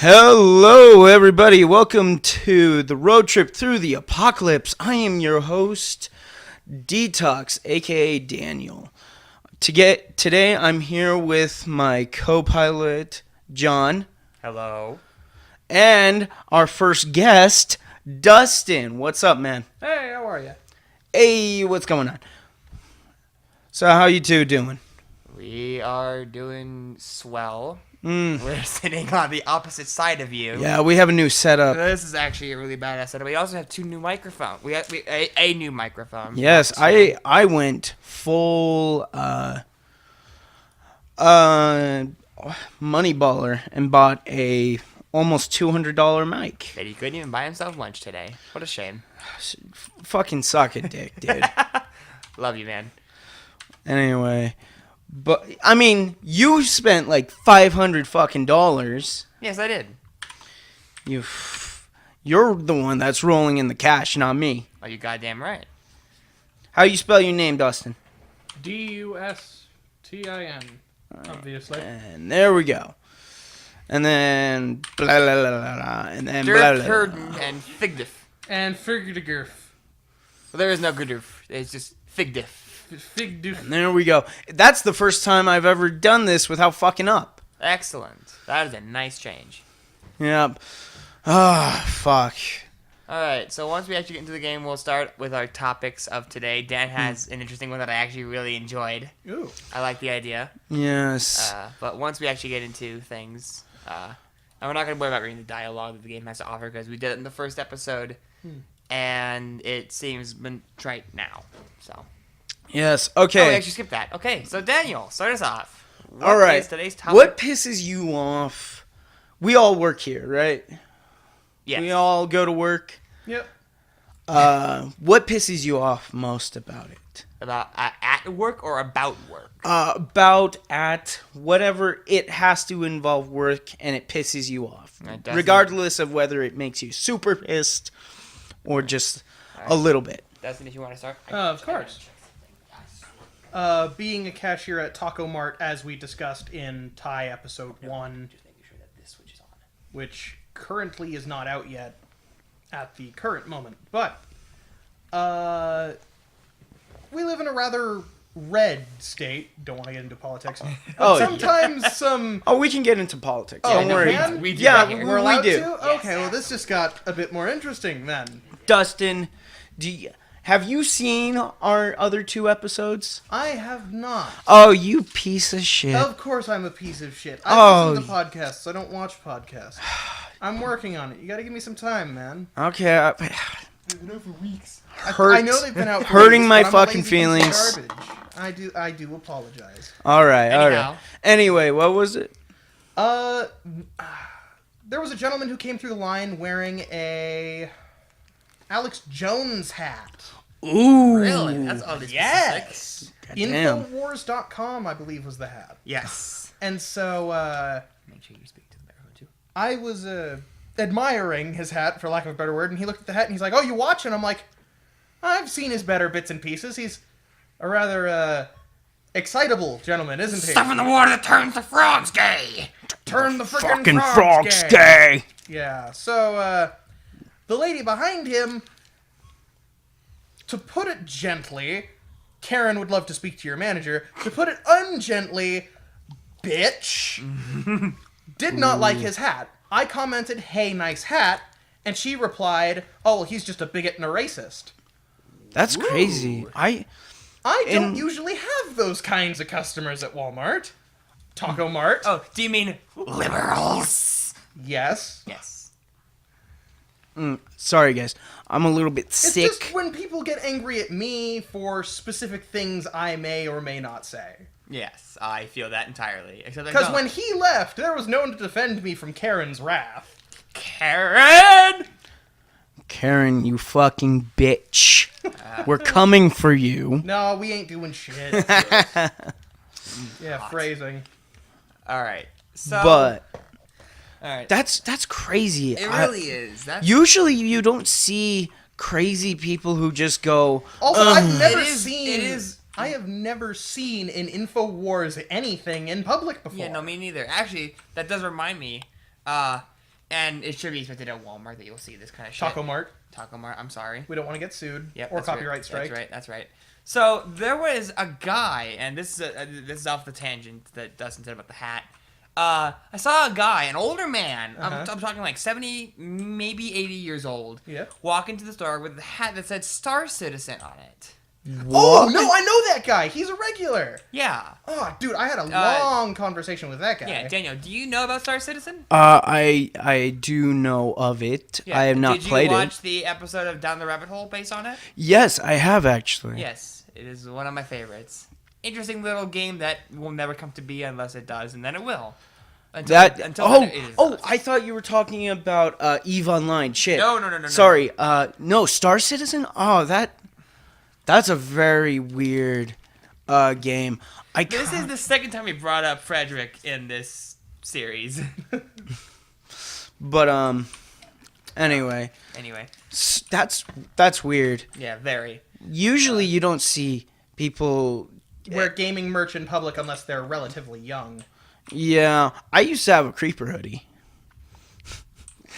Hello, everybody. Welcome to the road trip through the apocalypse. I am your host, Detox, aka Daniel. Today, I'm here with my co-pilot, Jon. Hello. And our first guest, Dustin. What's up, man? Hey, how are you? Hey, what's going on? So, how you two doing? We are doing swell. Mm. We're sitting on the opposite side of you. Yeah, we have a new setup. This is actually a really badass setup. We also have two new microphones. We have a new microphone. Yes, I went full money baller and bought a almost $200 mic. That he couldn't even buy himself lunch today. What a shame. Fucking suck a dick, dude. Love you, man. Anyway, but I mean, you spent like $500 fucking dollars. Yes, I did. You're the one that's rolling in the cash, not me. Oh, you goddamn right. How you spell your name, Dustin? Dustin, obviously. And there we go. And then blah blah blah blah, blah and then blah blah blah. And Figdif. And Figdif. Well, there is no Gurduf. It's just Figdif. Figdif. And there we go. That's the first time I've ever done this without fucking up. Excellent. That is a nice change. Yep. Ah, fuck. Alright, so once we actually get into the game, we'll start with our topics of today. Dan has an interesting one that I actually really enjoyed. Ooh. I like the idea. Yes. But once we actually get into things, and we're not going to worry about reading the dialogue that the game has to offer because we did it in the first episode, and it seems been trite now. So. Yes. Oh, we Okay. actually skipped that. Okay, so Daniel, start us off. What All right. is today's topic? What pisses you off? We all work here, right? Yes. We all go to work. Yep. What pisses you off most about it? About at work or about work? About at whatever it has to involve work and it pisses you off. Regardless of whether it makes you super pissed or just a little bit. Dustin, if you want to start. Of course. Being a cashier at Taco Mart, as we discussed in Thai episode 1, Just making sure that this switch is on. which currently is not out yet at the current moment. But, we live in a rather red state. Don't want to get into politics. Oh, sometimes some... Oh, we can get into politics. Oh, Don't we worry. can? We do Yeah, that here. We're allowed we do. to? Okay, well, this just got a bit more interesting then. Dustin, have you seen our other two episodes? I have not. Oh, you piece of shit. Of course I'm a piece of shit. I listen to podcasts. I don't watch podcasts. I'm working on it. You gotta give me some time, man. Okay. They've been out for weeks. Hurt, I know they've been out for hurting weeks, my but I'm a fucking lazy piece of feelings. garbage. I do apologize. All right. Anyhow. Anyway, what was it? There was a gentleman who came through the line wearing a Alex Jones hat. Ooh. Really? That's oddly specific. Yes. Goddamn. Infowars.com, I believe, was the hat. Yes. And so, Make sure you speak to the microphone too. I was admiring his hat, for lack of a better word, and he looked at the hat and he's like, "Oh, you watching?" I'm like, "I've seen his better bits and pieces. He's a rather excitable gentleman, isn't he?" Stuff in the water that turns the frogs gay. Turn the frickin' Fucking frogs frogs gay. gay. Yeah. So the lady behind him, to put it gently, Karen would love to speak to your manager. To put it ungently, bitch, did not like his hat. I commented, "Hey, nice hat," and she replied, "Oh, well, he's just a bigot and a racist." That's crazy. I don't usually have those kinds of customers at Walmart. Taco Mart. Oh, do you mean liberals? Yes. Yes. sorry, guys. I'm a little bit It's sick. just when people get angry at me for specific things I may or may not say. Yes, I feel that entirely. Except Because when he left, there was no one to defend me from Karen's wrath. Karen! Karen, you fucking bitch. We're coming for you. No, we ain't doing shit. Yeah, phrasing. Alright, so... But Alright. that's crazy. It really is. That's... Usually you don't see crazy people who just go, Also, I've never It is- seen... it is- I have never seen in InfoWars anything in public before. Yeah, no, me neither. Actually, that does remind me. And it should be expected at Walmart that you'll see this kind of shit. Taco Mart. Taco Mart, I'm sorry. We don't want to get sued. Yep, or that's copyright right. strike. That's right. So there was a guy, and this is off the tangent that Dustin said about the hat. I saw a guy, an older man. I'm talking like 70, maybe 80 years old. Yeah. Walk into the store with a hat that said Star Citizen on it. What? Oh, no, I know that guy. He's a regular. Yeah. Oh, dude, I had a long conversation with that guy. Yeah, Daniel, do you know about Star Citizen? I do know of it. Yeah. I have not played Did you it. watch the episode of Down the Rabbit Hole based on it? Yes, I have actually. Yes, it is one of my favorites. Interesting little game that will never come to be unless it does, and then it will. I thought you were talking about EVE Online. Shit. No. Sorry. No, Star Citizen. Oh, that's a very weird game. This is the second time we brought up Frederick in this series. But anyway. That's weird. Yeah, very. Usually you don't see people wear gaming merch in public unless they're relatively young. Yeah, I used to have a Creeper hoodie.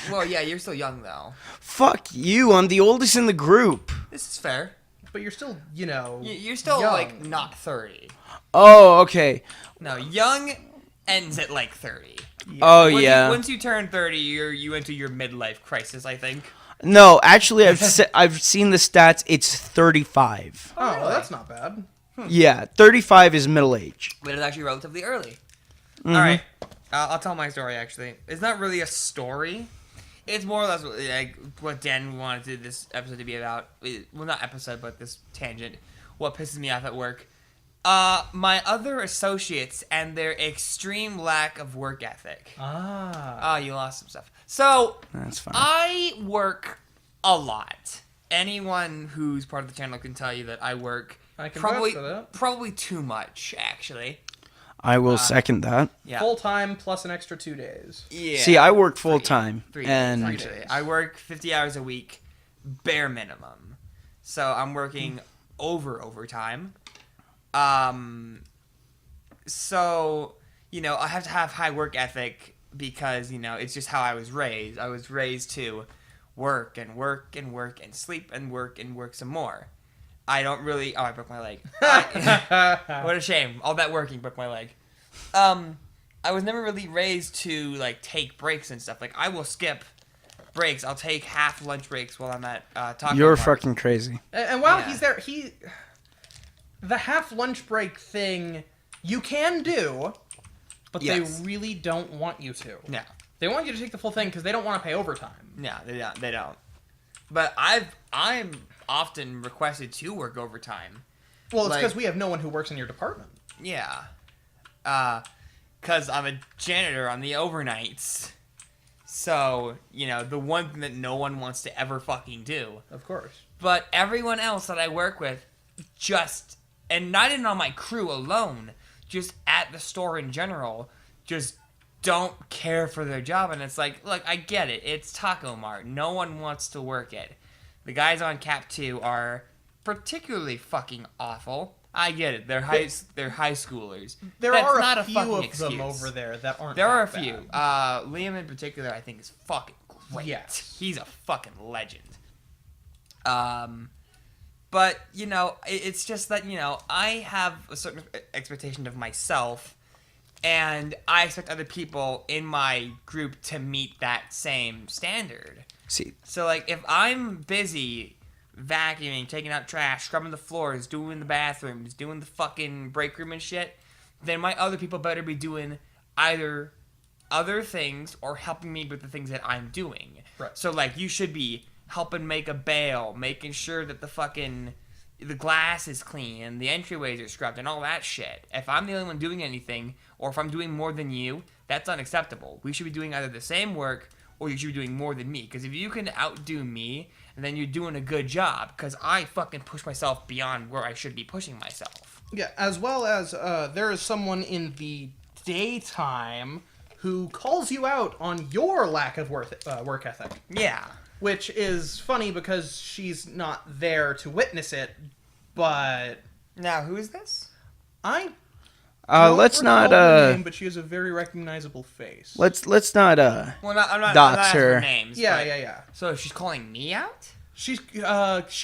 Well, yeah, you're still young though. Fuck you! I'm the oldest in the group. This is fair. But you're still, you're still young. like not 30. Oh, okay. No, young ends at like 30. Yeah. Oh, yeah. Once you turn 30, you enter your midlife crisis, I think. No, actually, I've seen the stats. It's 35. Oh, really? Well, that's not bad. Yeah, 35 is middle age. But it's actually relatively early. Mm-hmm. All right, I'll tell my story. Actually, it's not really a story. It's more or less like what Dan wanted this episode to be about. Well, not episode, but this tangent. What pisses me off at work. My other associates and their extreme lack of work ethic. Oh, you lost some stuff. So, that's fine. I work a lot. Anyone who's part of the channel can tell you that I work I can vouch for that. Probably too much, actually. I will second that. Yeah. Full time plus an extra 2 days. Yeah. See, I work full time, 3 and days, actually. I work 50 hours a week, bare minimum. So I'm working overtime. So I have to have high work ethic because it's just how I was raised. I was raised to work and work and work and sleep and work some more. I don't really... Oh, I broke my leg. What a shame. All that working broke my leg. I was never really raised to, take breaks and stuff. I will skip breaks. I'll take half lunch breaks while I'm at Taco You're Mart. fucking crazy. And while he's there, the half lunch break thing, you can do, but they really don't want you to. No. They want you to take the full thing because they don't want to pay overtime. No, they don't. But I'm often requested to work overtime. Well, it's because we have no one who works in your department. Yeah. Because I'm a janitor on the overnights. So, the one thing that no one wants to ever fucking do. Of course. But everyone else that I work with and not even on my crew alone, just at the store in general, just don't care for their job. And it's like, look, I get it. It's Taco Mart. No one wants to work it. The guys on Cap 2 are particularly fucking awful. I get it. They're high schoolers. There That's are not a few fucking of excuse. them over there that aren't. There are a that few. bad. Liam in particular, I think, is fucking great. Yes. He's a fucking legend. But, it's just that, I have a certain expectation of myself, and I expect other people in my group to meet that same standard. See, So, if I'm busy vacuuming, taking out trash, scrubbing the floors, doing the bathrooms, doing the fucking break room and shit, then my other people better be doing either other things or helping me with the things that I'm doing. Right. So, you should be helping make a bail, making sure that the glass is clean and the entryways are scrubbed and all that shit. If I'm the only one doing anything, or if I'm doing more than you, that's unacceptable. We should be doing either the same work or you should be doing more than me. Because if you can outdo me, then you're doing a good job. Because I fucking push myself beyond where I should be pushing myself. Yeah, as well as there is someone in the daytime who calls you out on your lack of work ethic. Yeah. Which is funny because she's not there to witness it, but... Now, who is this? I Let's not her name, but she has a very recognizable face. let's not Well, I'm not dox asking her. for names. Yeah, but- yeah. So she's calling me out? She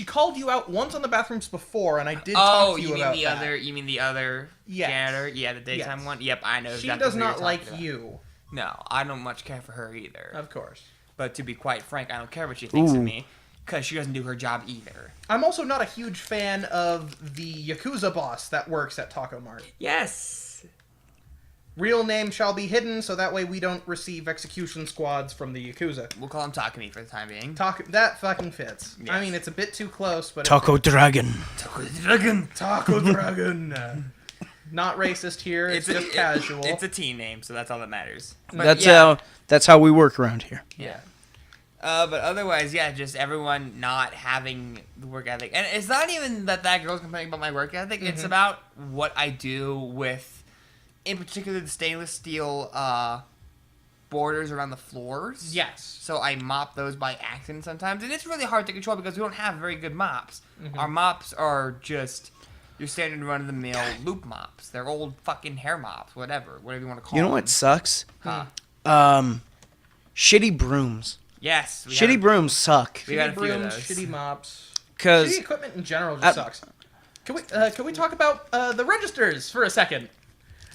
called you out once on the bathrooms before, and I did talk to you about that. You mean the other Yes. janitor? Yeah, the daytime Yes. one. Yep, I know. She exactly does who you're not talking like about. you, No, I don't much care for her either. of course. But to be quite frank, I don't care what she thinks Ooh. of me, because she doesn't do her job either. I'm also not a huge fan of the Yakuza boss that works at Taco Mart. Yes. Real name shall be hidden, so that way we don't receive execution squads from the Yakuza. We'll call him Takumi for the time being. That fucking fits. I Yes. mean, it's a bit too close, but Taco Dragon. Taco Dragon. Not racist here. It's just casual. It's a teen name, so that's all that matters. But That's yeah, that's how we work around here. Yeah. But otherwise, yeah, just everyone not having the work ethic. And it's not even that girl's complaining about my work ethic. It's about what I do with, in particular, the stainless steel borders around the floors. Yes. So I mop those by accident sometimes. And it's really hard to control because we don't have very good mops. Our mops are just your standard run-of-the-mill loop mops. They're old fucking hair mops, whatever you want to call them. You know what sucks? Huh. Shitty brooms. Yes. Shitty brooms suck. We got a Shitty few of brooms, those. shitty mops. Cause Shitty equipment in general just sucks. Can we talk about the registers for a second?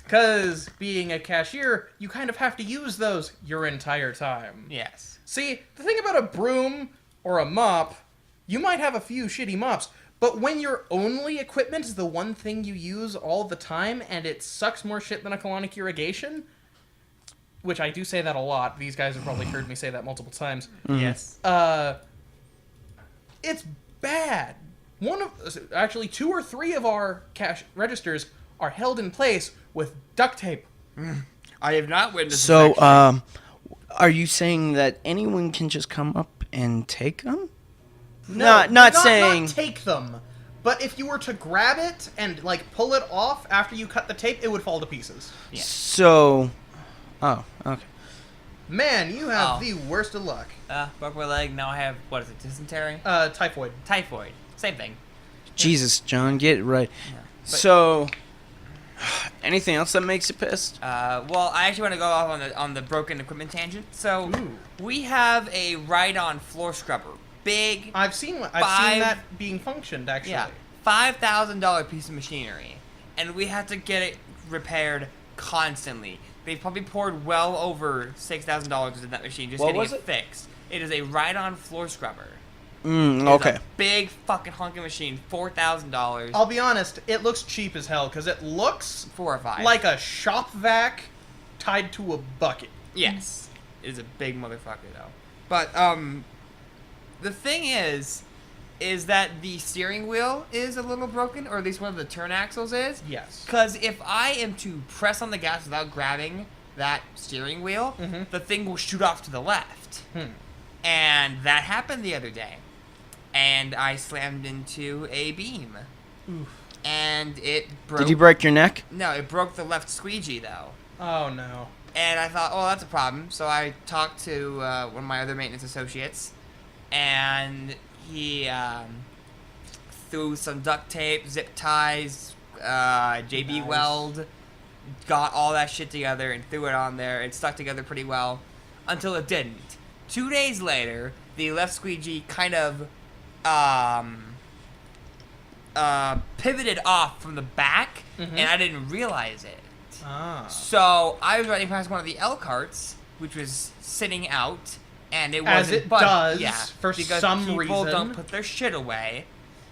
Because being a cashier, you kind of have to use those your entire time. Yes. See, the thing about a broom or a mop, you might have a few shitty mops, but when your only equipment is the one thing you use all the time and it sucks more shit than a colonic irrigation, which I do say that a lot. These guys have probably heard me say that multiple times. Yes. It's bad. Actually, 2 or 3 of our cash registers are held in place with duct tape. I have not witnessed so this actually. are you saying that anyone can just come up and take them? No, Not saying. not take them. But if you were to grab it and like pull it off after you cut the tape, it would fall to pieces. Yeah. So, oh, okay. Man, you have Oh. the worst of luck. Broke my leg. Now I have, what is it, dysentery? Typhoid. Typhoid. Same thing. Jesus, John, get it right. But- So, anything else that makes you pissed? Well, I actually want to go off on the broken equipment tangent. So, Ooh. we have a ride-on floor scrubber. Big, I've seen Five- that being functioned actually. yeah, $5,000 piece of machinery. And we have to get it repaired constantly. They've probably poured well over $6,000 into that machine just What getting was it it? fixed. It is a ride-on floor scrubber. Mm, It's okay. a big fucking honking machine, $4,000. I'll be honest, it looks cheap as hell because it looks 4 or 5. like a shop vac tied to a bucket. Yes. It is a big motherfucker though. But the thing is that the steering wheel is a little broken, or at least one of the turn axles is. Yes. Because if I am to press on the gas without grabbing that steering wheel, Mhm. the thing will shoot off to the left. And that happened the other day. And I slammed into a beam. Oof. And it broke. Did you break your neck? No, it broke the left squeegee though. Oh no. And I thought, oh, that's a problem. So I talked to one of my other maintenance associates, and he threw some duct tape, zip ties, JB Nice. weld, got all that shit together and threw it on there. It stuck together pretty well until it didn't. 2 days later, the left squeegee kind of pivoted off from the back, and I didn't realize it. Ah. So I was riding past one of the L carts, which was sitting out, and it As wasn't it budging. does, Yeah, for because some people reason. don't put their shit away.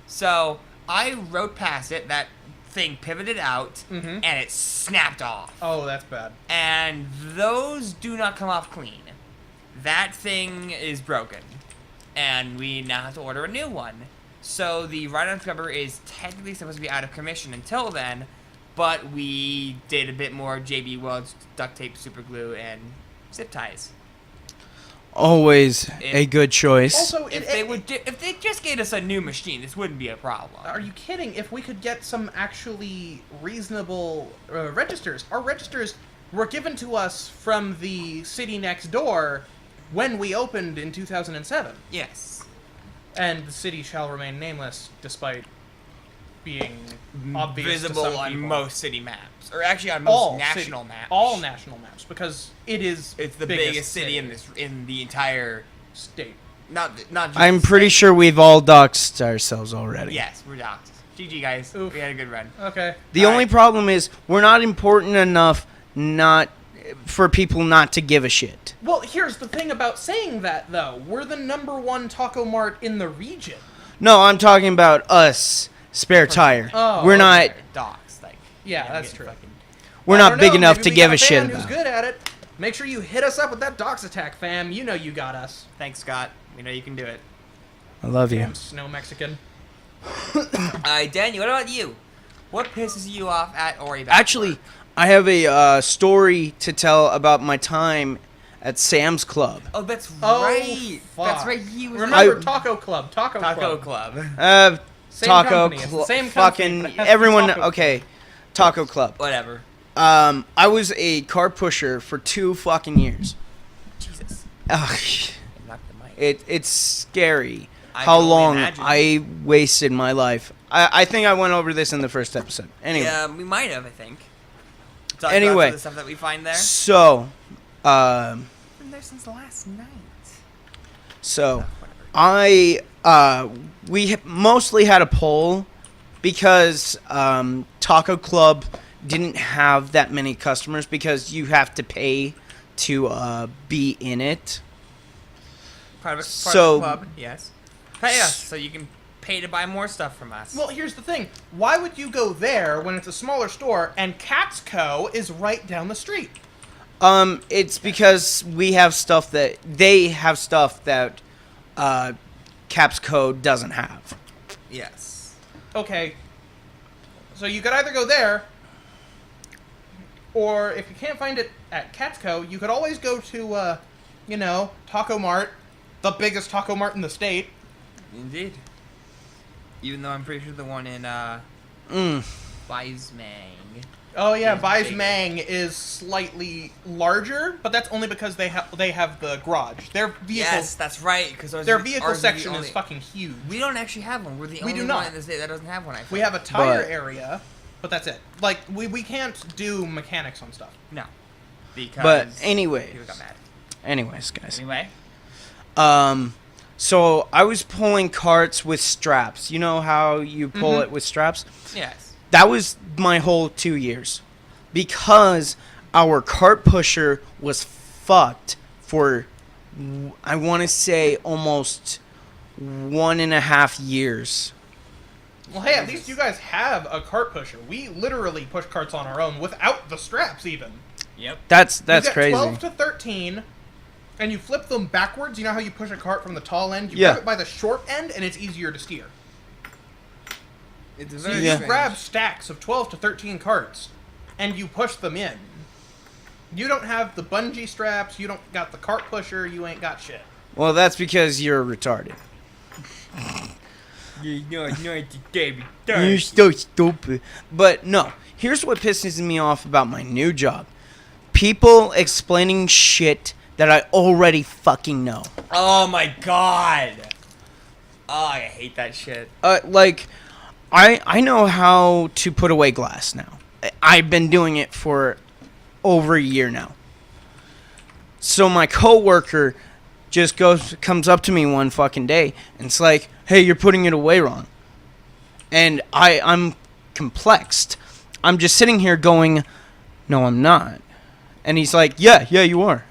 So I rode past it. That thing pivoted out, Mhm. and it snapped off. Oh, that's bad. And those do not come off clean. That thing is broken, and we now have to order a new one. So the ride-on scrubber is technically supposed to be out of commission until then, but we did a bit more JB welds, duct tape, super glue, and zip ties. Always a good choice. Also, If they just gave us a new machine, this wouldn't be a problem. are you kidding? If we could get some actually reasonable registers. Our registers were given to us from the city next door when we opened in 2007. Yes. And the city shall remain nameless, despite being obvious to visible some on people. most city maps, or actually on most national maps. All national maps, because it's the biggest city in the entire state. Not just I'm the pretty state. sure we've all doxed ourselves already. Yes, we're doxed. GG guys, Oof. we had a good run. Okay. The All only right. problem is we're not important enough not for people not to give a shit. Well, here's the thing about saying that, though. We're the #1 Taco Mart in the region. No, I'm talking about us, Spare Tire. Oh, we're not Doxed, like Yeah, I'm that's getting true. we're I not don't big know, enough maybe to we give got a shit fan who's about. good at it. Make sure you hit us up with that dox attack, fam. You know you got us. Thanks, Scott. We know you can do it. I love you. Damn snow Mexican. Daniel, what about you? What pisses you off at or about Actually, work? I have a story to tell about my time at Sam's Club. Oh, that's Oh, right. fuck. That's right. He was Remember I- Taco Club. Taco Taco Club. Club. Same Taco company, it's the Club. same company, Fucking but it has everyone. Taco Club. Okay, Taco Club. Whatever. I was a car pusher for 2 fucking years. Jesus. Ugh, Knock the mic. it's scary I how can only long imagine. I wasted my life. I think I went over this in the first episode. Anyway, Yeah, we might have, I think. Talk Anyway. about some of the stuff that we find there. so, Been there since last night. so Whatever. we mostly had a poll because Taco Club didn't have that many customers because you have to pay to be in it. Part of So- the club, yes. Pay us so you can pay to buy more stuff from us. Well, here's the thing. Why would you go there when it's a smaller store and Cat's Co. is right down the street? It's because we have stuff that they have stuff that Caps Code doesn't have. yes. Okay. So you could either go there, or if you can't find it at Cat's Co., you could always go to, Taco Mart, the biggest Taco Mart in the state. Indeed. Even though I'm pretty sure the one in Weismang. Oh yeah, Is Vi's bigger. Mang is slightly larger, but that's only because they have the garage. Their vehicle Yes, that's right. Because their vehicle section is fucking huge. We don't actually have one. We're the We only do one not. in the state that doesn't have one. I think. We have a tire But- area, but that's it. Like we can't do mechanics on stuff. no. Because But anyway, people got mad. anyways, guys. Anyway. So I was pulling carts with straps. You know how you pull it with straps? Yes. That was my whole 2 years. Because our cart pusher was fucked for, I want to say, almost 1.5 years. Well, hey, at least you guys have a cart pusher. We literally push carts on our own without the straps, even. Yep. That's You get crazy. 12 to 13, and you flip them backwards. You know how you push a cart from the tall end? You Yeah. grab it by the short end, and it's easier to steer. It's So very you Yeah. strange. grab stacks of 12 to 13 carts, and you push them in. You don't have the bungee straps, you don't got the cart pusher, you ain't got shit. Well, that's because you're retarded. You're so stupid. But no, here's what pisses me off about my new job. People explaining shit that I already fucking know. Oh my god. Oh, I hate that shit. Like, I know how to put away glass now. I've been doing it for over a year now. So my coworker just comes up to me one fucking day and it's like, "Hey, you're putting it away wrong." And I'm complexed. I'm just sitting here going, "No, I'm not." And he's like, yeah, you are."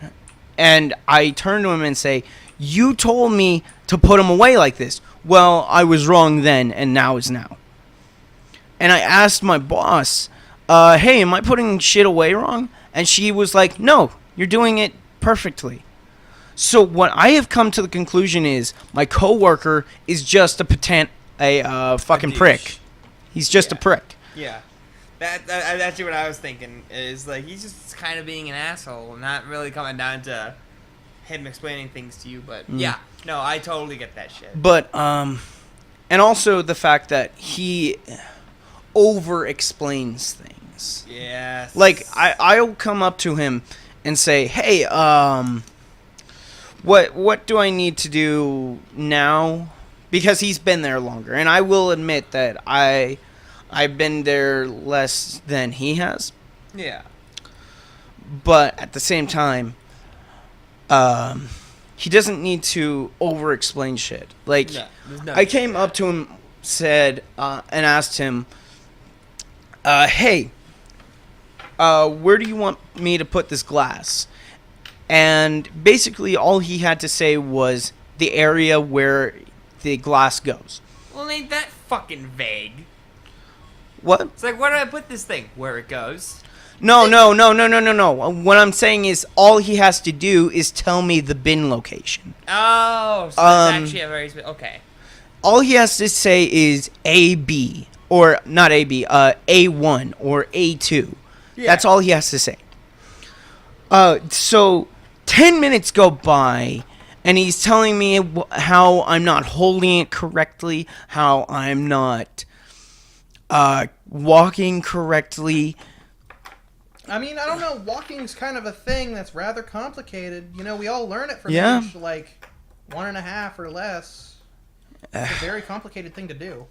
And I turn to him and say, "You told me to put them away like this." "Well, I was wrong then, and now is now." And I asked my boss, "Hey, am I putting shit away wrong?" And she was like, "No, you're doing it perfectly." So what I have come to the conclusion is my coworker is just a fucking douche. prick. He's just a Yeah. prick. Yeah. That's actually what I was thinking. Is like he's just kind of being an asshole, not really coming down to him explaining things to you. But yeah, no, I totally get that shit. But and also the fact that he over explains things. Yes. Like I'll come up to him and say, "Hey, what do I need to do now?" Because he's been there longer, and I will admit that I've been there less than he has. Yeah. But at the same time, he doesn't need to over-explain shit. Like, No, there's no I came up to him, said, and asked him, hey, where do you want me to put this glass? And basically all he had to say was the area where the glass goes. Well, ain't that fucking vague? What? It's like, where do I put this thing? Where it goes. No. What I'm saying is all he has to do is tell me the bin location. Oh, so that's actually a very okay. All he has to say is AB, or not AB, A1 or A2. Yeah. That's all he has to say. So 10 minutes go by, and he's telling me how I'm not holding it correctly, how I'm not walking correctly. I mean, I don't know. Walking's kind of a thing that's rather complicated. You know, we all learn it from Yeah. age like 1.5 or less. It's a very complicated thing to do.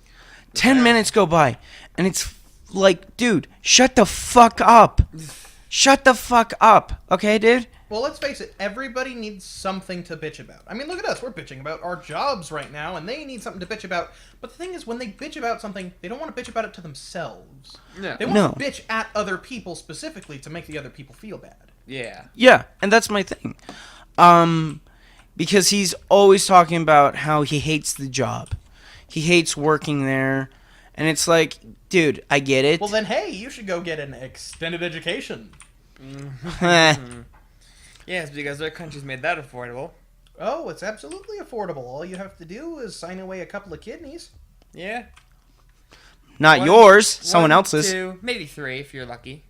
10 minutes go by, and it's like, dude, shut the fuck up. Shut the fuck up. Okay, dude? Well, let's face it. Everybody needs something to bitch about. I mean, look at us. We're bitching about our jobs right now, and they need something to bitch about. But the thing is, when they bitch about something, they don't want to bitch about it to themselves. No. They want to bitch at other people specifically to make the other people feel bad. Yeah. Yeah, and that's my thing. Because he's always talking about how he hates the job. He hates working there. And it's like, dude, I get it. Well, then, hey, you should go get an extended education. Yes, because our country's made that affordable. Oh, it's absolutely affordable. All you have to do is sign away a couple of kidneys. Yeah. Not One- yours, someone 1, else's. 2, maybe 3 if you're lucky.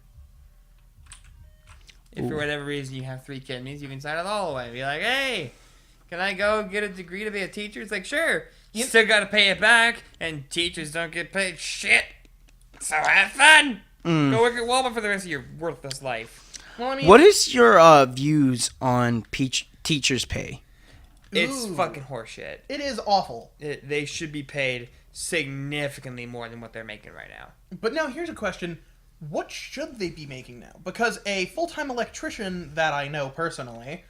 If for whatever reason you have 3 kidneys, you can sign it all away. Be like, hey, can I go get a degree to be a teacher? It's like, sure. You still got to pay it back, and teachers don't get paid shit. So have fun. Go work at Walmart for the rest of your worthless life. Well, I mean, What is your views on teachers' pay? It's Ooh. fucking horseshit. It is awful. They should be paid significantly more than what they're making right now. But now here's a question. What should they be making now? Because a full-time electrician that I know personally,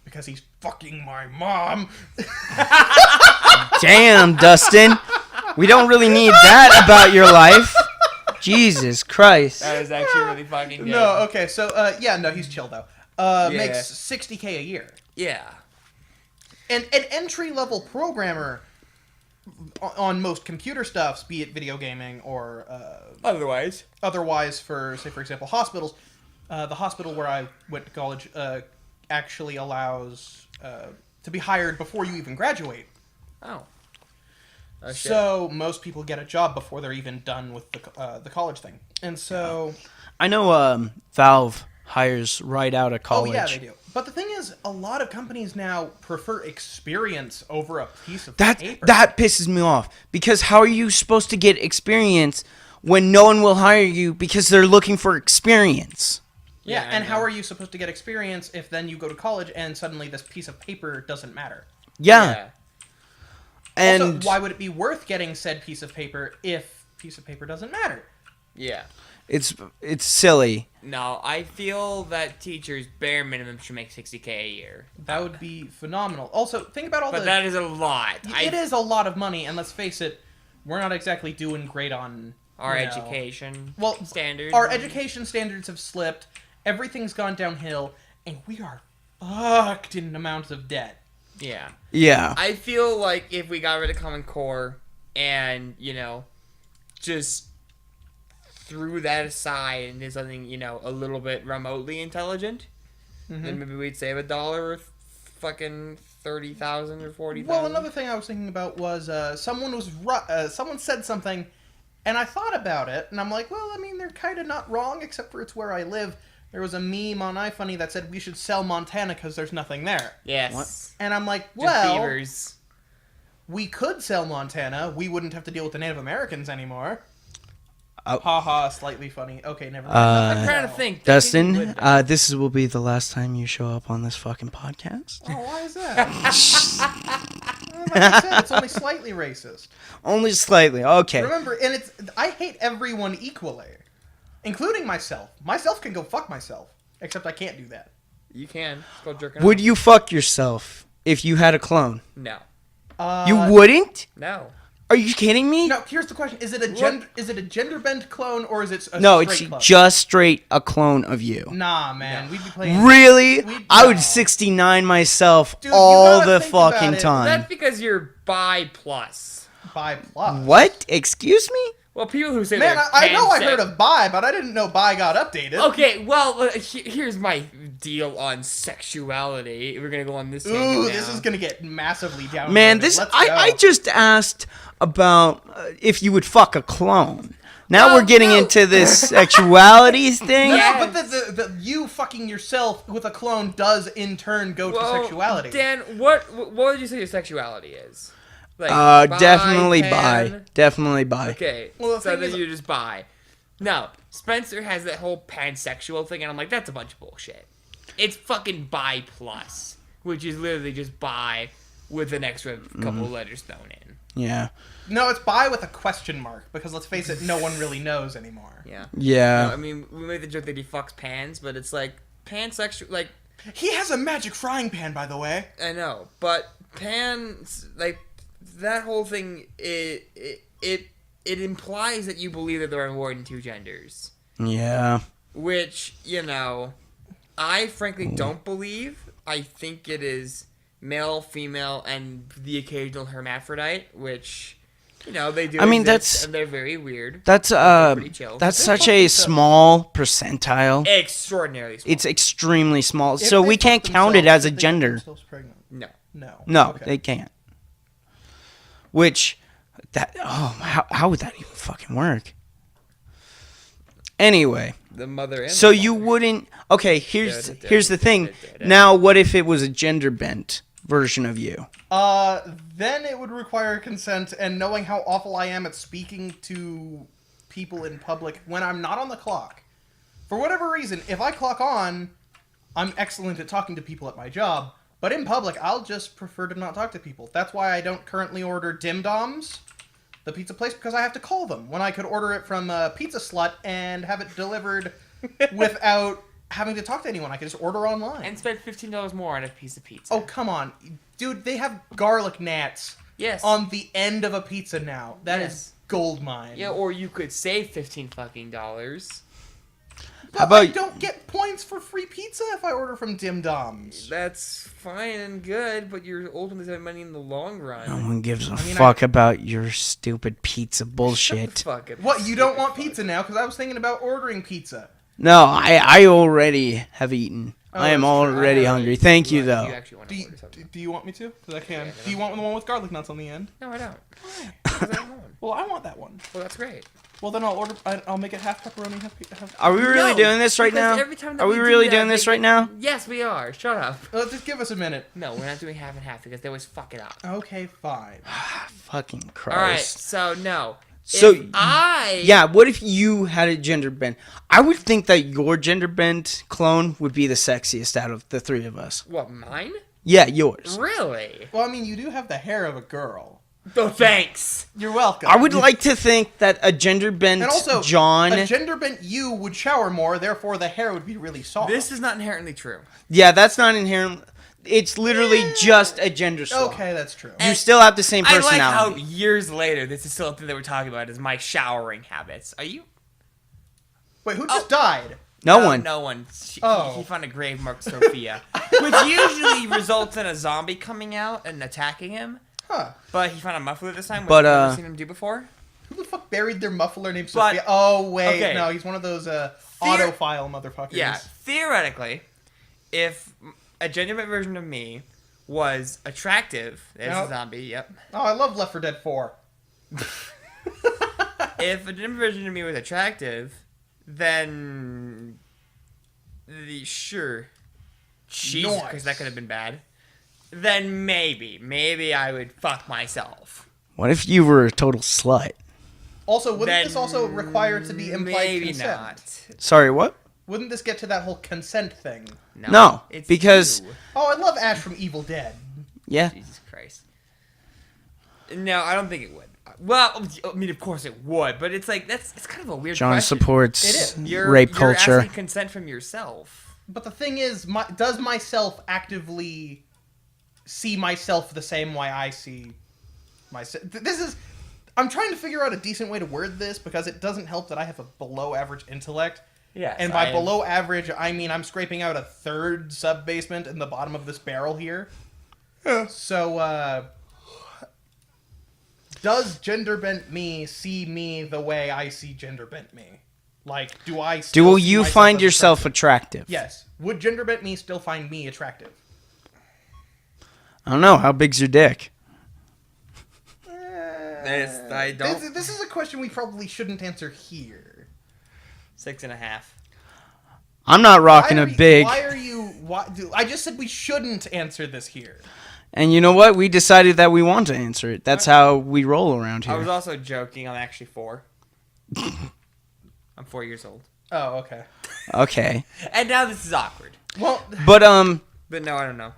because he's fucking my mom. Damn, Dustin. We don't really need that about your life. Jesus Christ. That is actually really fucking good. No, okay, so, no, he's chill, though. Yeah. Makes $60K a year. Yeah. And an entry-level programmer on most computer stuffs, be it video gaming or Otherwise. otherwise for, say, for example, hospitals, the hospital where I went to college actually allows to be hired before you even graduate. Oh. Oh, shit. So most people get a job before they're even done with the college thing. And so... I know Valve hires right out of college. Oh, yeah, they do. But the thing is, a lot of companies now prefer experience over a piece of paper. That pisses me off. Because how are you supposed to get experience when no one will hire you because they're looking for experience? Yeah, Yeah, I and how know. are you supposed to get experience if then you go to college and suddenly this piece of paper doesn't matter? Yeah. And Also, why would it be worth getting said piece of paper if piece of paper doesn't matter? Yeah. it's silly. No, I feel that teachers bare minimum should make $60K a year. That would be phenomenal. Also, think about all But the... that is a lot. It is a lot of money, and let's face it, we're not exactly doing great on... Our you know, education Well, standards. our education standards have slipped, everything's gone downhill, and we are fucked in amounts of debt. Yeah. Yeah. I feel like if we got rid of Common Core and, just threw that aside and did something, a little bit remotely intelligent, then maybe we'd save $1 or fucking 30,000 or 40,000. Well, another thing I was thinking about was someone said something, and I thought about it, and I'm like, well, I mean, they're kind of not wrong, except for it's where I live. There was a meme on iFunny that said we should sell Montana because there's nothing there. Yes. What? And I'm like, Just well, beavers. we could sell Montana. We wouldn't have to deal with the Native Americans anymore. Oh. Haha, slightly funny. Okay, never mind. I'm trying to think. Dustin, this will be the last time you show up on this fucking podcast. Oh, why is that? Like I said, it's only slightly racist. Only slightly. Okay. Remember, and I hate everyone equally, including myself. Myself can go fuck myself, except I can't do that. You can. It's called jerking Would off. you fuck yourself if you had a clone? No. You wouldn't? No. Are you kidding me? No, here's the question: Is it a gender bent clone or is it a No, straight it's clone? just straight a clone of you. Nah, man, we'd be playing. Really? I would no. 69 myself Dude, you all gotta the think about fucking it. time. That's because you're bi plus. Bi plus. What? Excuse me? Well, people who say Man, they're I know I pansexual- heard of bi, but I didn't know bi got updated. Okay, well, here's my deal on sexuality. We're gonna go on this. Ooh, tangent this now. is gonna get massively down. Man, Let's I go. just asked about if you would fuck a clone. Now Oh, we're getting no. into this sexuality thing. No, Yes. but the you fucking yourself with a clone does in turn go to Well, sexuality. Dan, what would you say your sexuality is? Like, Definitely pan? bi. Definitely bi. Okay, Well, the so thing then is- you're just bi. No, Spencer has that whole pansexual thing, and I'm like, that's a bunch of bullshit. It's fucking bi plus, which is literally just bi with an extra couple letters thrown in. Yeah. No, it's bi with a question mark because let's face it, no one really knows anymore. Yeah. Yeah. No, I mean, we made the joke that he fucks pans, but it's like pansexual. Like, He has a magic frying pan, by the way. I know, but pans, like that whole thing, it implies that you believe that there are more than two genders, Yeah. which I frankly don't believe. I think it is male, female, and the occasional hermaphrodite, which they do. I mean, exist, that's- and they're very weird. That's pretty chill. that's They such fuck a themselves. small percentile. Extraordinarily small. It's extremely small. If So they we fuck can't count it themselves, as a if they get gender. themselves pregnant. no. No. No, Okay. they can't. Which how would that even fucking work? Anyway, The mother and so the you father. wouldn't. Okay, here's Da-da-da, here's the thing. da-da-da. Now, what if it was a gender bent version of you? Then it would require consent, and knowing how awful I am at speaking to people in public when I'm not on the clock. For whatever reason, if I clock on, I'm excellent at talking to people at my job, but in public, I'll just prefer to not talk to people. That's why I don't currently order Dim Doms, the pizza place, because I have to call them when I could order it from a Pizza Slut and have it delivered without having to talk to anyone. I could just order online. And spend $15 more on a piece of pizza. Oh, come on. Dude, they have garlic gnats yes. on the end of a pizza now. That is Yes. gold mine. Yeah, or you could save $15. But How about- I don't get points for free pizza if I order from Dim Doms. That's fine and good, but you're ultimately saving money in the long run. No one gives a mean, fuck about your stupid pizza Shut bullshit. the fuck up. What, you don't stupid want fuck. pizza now? Because I was thinking about ordering pizza. No, I already have eaten. Oh, I am that's true. already I hungry. Thank you, You though. actually want Do to you, order something. do you want me to? Because I can. Yeah, Do you want the one with garlic nuts on the end? No, I don't. Because I don't want. Well, I want that one. Well, that's great. Well, then I'll make it half pepperoni, half Are we really No, doing this right because now? every time that Are we do really that, doing they this right get- now? Yes, we are. Shut up. Just give us a minute. No, we're not doing half and half because they always fuck it up. Okay, fine. Fucking All right, Christ. so no. So, If I Yeah, what if you had a gender bent? I would think that your gender bent clone would be the sexiest out of the three of us. What, mine? Yeah, yours. Really? Well, I mean, you do have the hair of a girl. Oh, thanks. You're welcome. I would like to think that a gender bent And also, John. a gender bent you would shower more, therefore the hair would be really soft. This is not inherently true. Yeah, that's not inherent. It's literally just a gender swap. Okay, that's true. You still have the same I like how personality. years later this is still a thing that we're talking about is my showering habits. Are you? Wait, who just died? No one. No one. Oh. He found a grave marked Sophia, which usually results in a zombie coming out and attacking him. Huh. But he found a muffler this time, which But, I've never seen him do before. Who the fuck buried their muffler named But- Sophia? Oh, wait. okay. No, he's one of those autofile motherfuckers. Yeah, theoretically, if a gender bent version of me was attractive, there's Nope. a zombie, yep. Oh, I love Left 4 Dead 4. If a gender version of me was attractive, then sure, Jesus, Nice. because that could have been bad. Then maybe I would fuck myself. What if you were a total slut? Also, wouldn't Then this also require to be implied maybe consent? not. Sorry, what? Wouldn't this get to that whole consent thing? No, it's because- you. Oh, I love Ash from Evil Dead. Yeah. Jesus Christ. No, I don't think it would. Well, I mean, of course it would, but it's like it's kind of a weird John question. supports It is. rape You're culture. asking consent from yourself. But the thing is, does myself actively see myself the same way I see myself? I'm trying to figure out a decent way to word this because it doesn't help that I have a below average intellect. Yes, And by below average, I mean I'm scraping out a third sub-basement in the bottom of this barrel here. So, does gender bent me see me the way I see gender bent me? Like, do I still Do see you myself find as yourself attractive? Yes. Would gender bent me still find me attractive? I don't know. How big's your dick? I don't. This is a question we probably shouldn't answer here. 6.5. I'm not rocking a big. I just said we shouldn't answer this here. And you know what? We decided that we want to answer it. That's how we roll around I here. was also joking. I'm actually 4. I'm 4 years old. Oh, okay. Okay. And now this is awkward. Well, But But no, I don't know.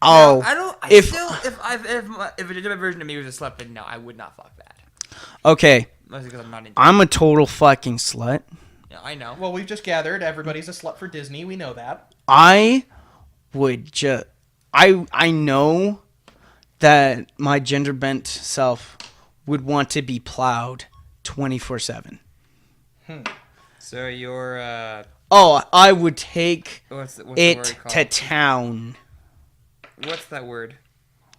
oh, No, I don't. if If a different version of me was a slut, then no, I would not fuck that. okay, Mostly because I'm not into. I'm a total fucking slut. Yeah, I know. well, we've just gathered. Everybody's a slut for Disney. We know that. I would just I know that my gender bent self would want to be plowed 24/7. So you're Oh, I would take what's the it word called? to town. What's that word?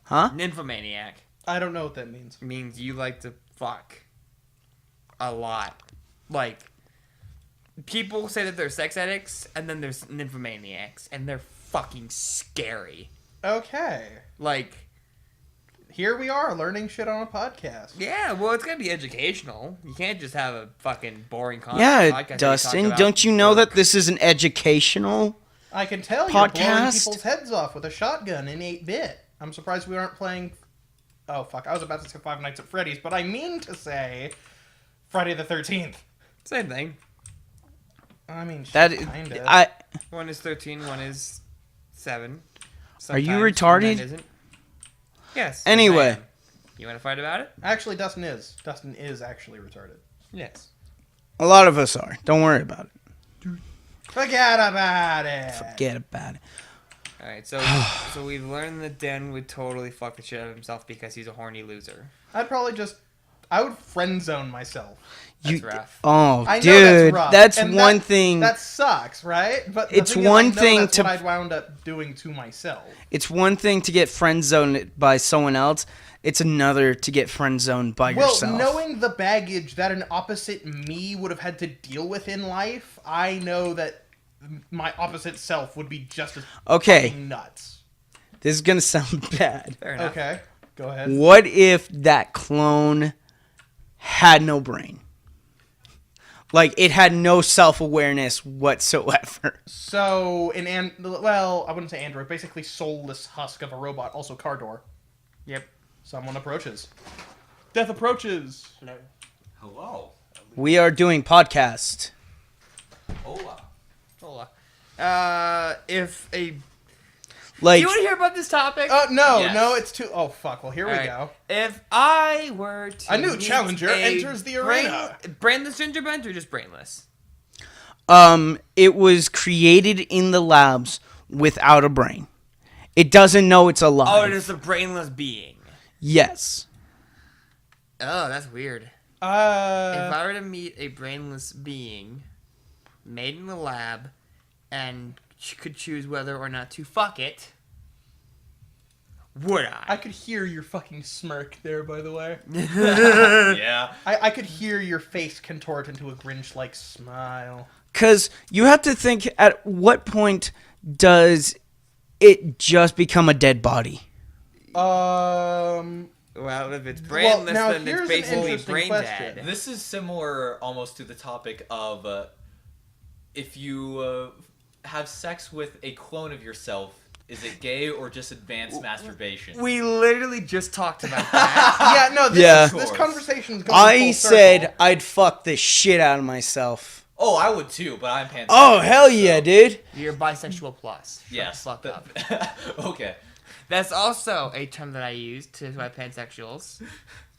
Huh? Nymphomaniac. I don't know what that means. Means you like to fuck a lot. Like people say that they're sex addicts, and then there's nymphomaniacs, and they're fucking scary. Okay. Like, Here we are learning shit on a podcast. yeah, well, it's gotta be educational. You can't just have a fucking boring podcast. Yeah, where you talk Dustin, about don't you know work. that this is an educational? I can tell you're blowing Podcast? people's heads off with a shotgun in 8-bit. I'm surprised we aren't playing... Oh, fuck. I was about to say Five Nights at Freddy's, but I mean to say Friday the 13th. Same thing. I mean, That kinda. One is 13, one is 7. Are you Sometimes retarded? 9 isn't. Yes. Anyway. I am. You want to fight about it? Actually, Dustin is. Dustin is actually retarded. Yes. A lot of us are. Don't worry about it. Forget about it. Forget about it. All right, so we've learned that Dan would totally fuck the shit out of himself because he's a horny loser. I'd probably just... I would friend zone myself. That's rough. Oh, I know dude, that's rough. that's and one thing. That sucks, right? But the It's thing is, one I know thing that's to- what I'd wound up doing to myself. It's one thing to get friend zoned by someone else. It's another to get friend zoned by Well, yourself. knowing the baggage that an opposite me would have had to deal with in life, I know that my opposite self would be just as Okay. fucking nuts. This is gonna sound bad. Fair enough. Okay, go ahead. What if that clone had no brain? Like, it had no self-awareness whatsoever. So, well, I wouldn't say android, basically soulless husk of a robot, also car door. Yep. Someone approaches. Death approaches. Hello. Hello. We are doing podcast. Hola. Hola. If a... Do Like, you want to hear about this topic? No, Yes. no, it's too... Oh, fuck, well, here we Alright. go. If I were to... A new meet challenger a enters the arena. Brainless gingerbread or just brainless? it was created in the labs without a brain. It doesn't know it's alive. Oh, it is a brainless being. Yes. Oh, that's weird. If I Uh, were to meet a brainless being made in the lab and could choose whether or not to fuck it, would I? I could hear your fucking smirk there, by the way. Yeah. I could hear your face contort into a Grinch-like smile. Because you have to think, at what point does it just become a dead body? Well, if it's brainless, now then here's it's an basically interesting brain question. dead. This is similar almost to the topic of if you have sex with a clone of yourself, is it gay or just advanced masturbation? We literally just talked about that. Yeah, no, Yeah. this conversation's going I full said circle. I'd fuck the shit out of myself. Oh, I would too, but I'm pansexual. Oh, hell yeah, dude. You're bisexual plus. Yes. Fuck up. Okay. That's also a term that I use to my pansexuals.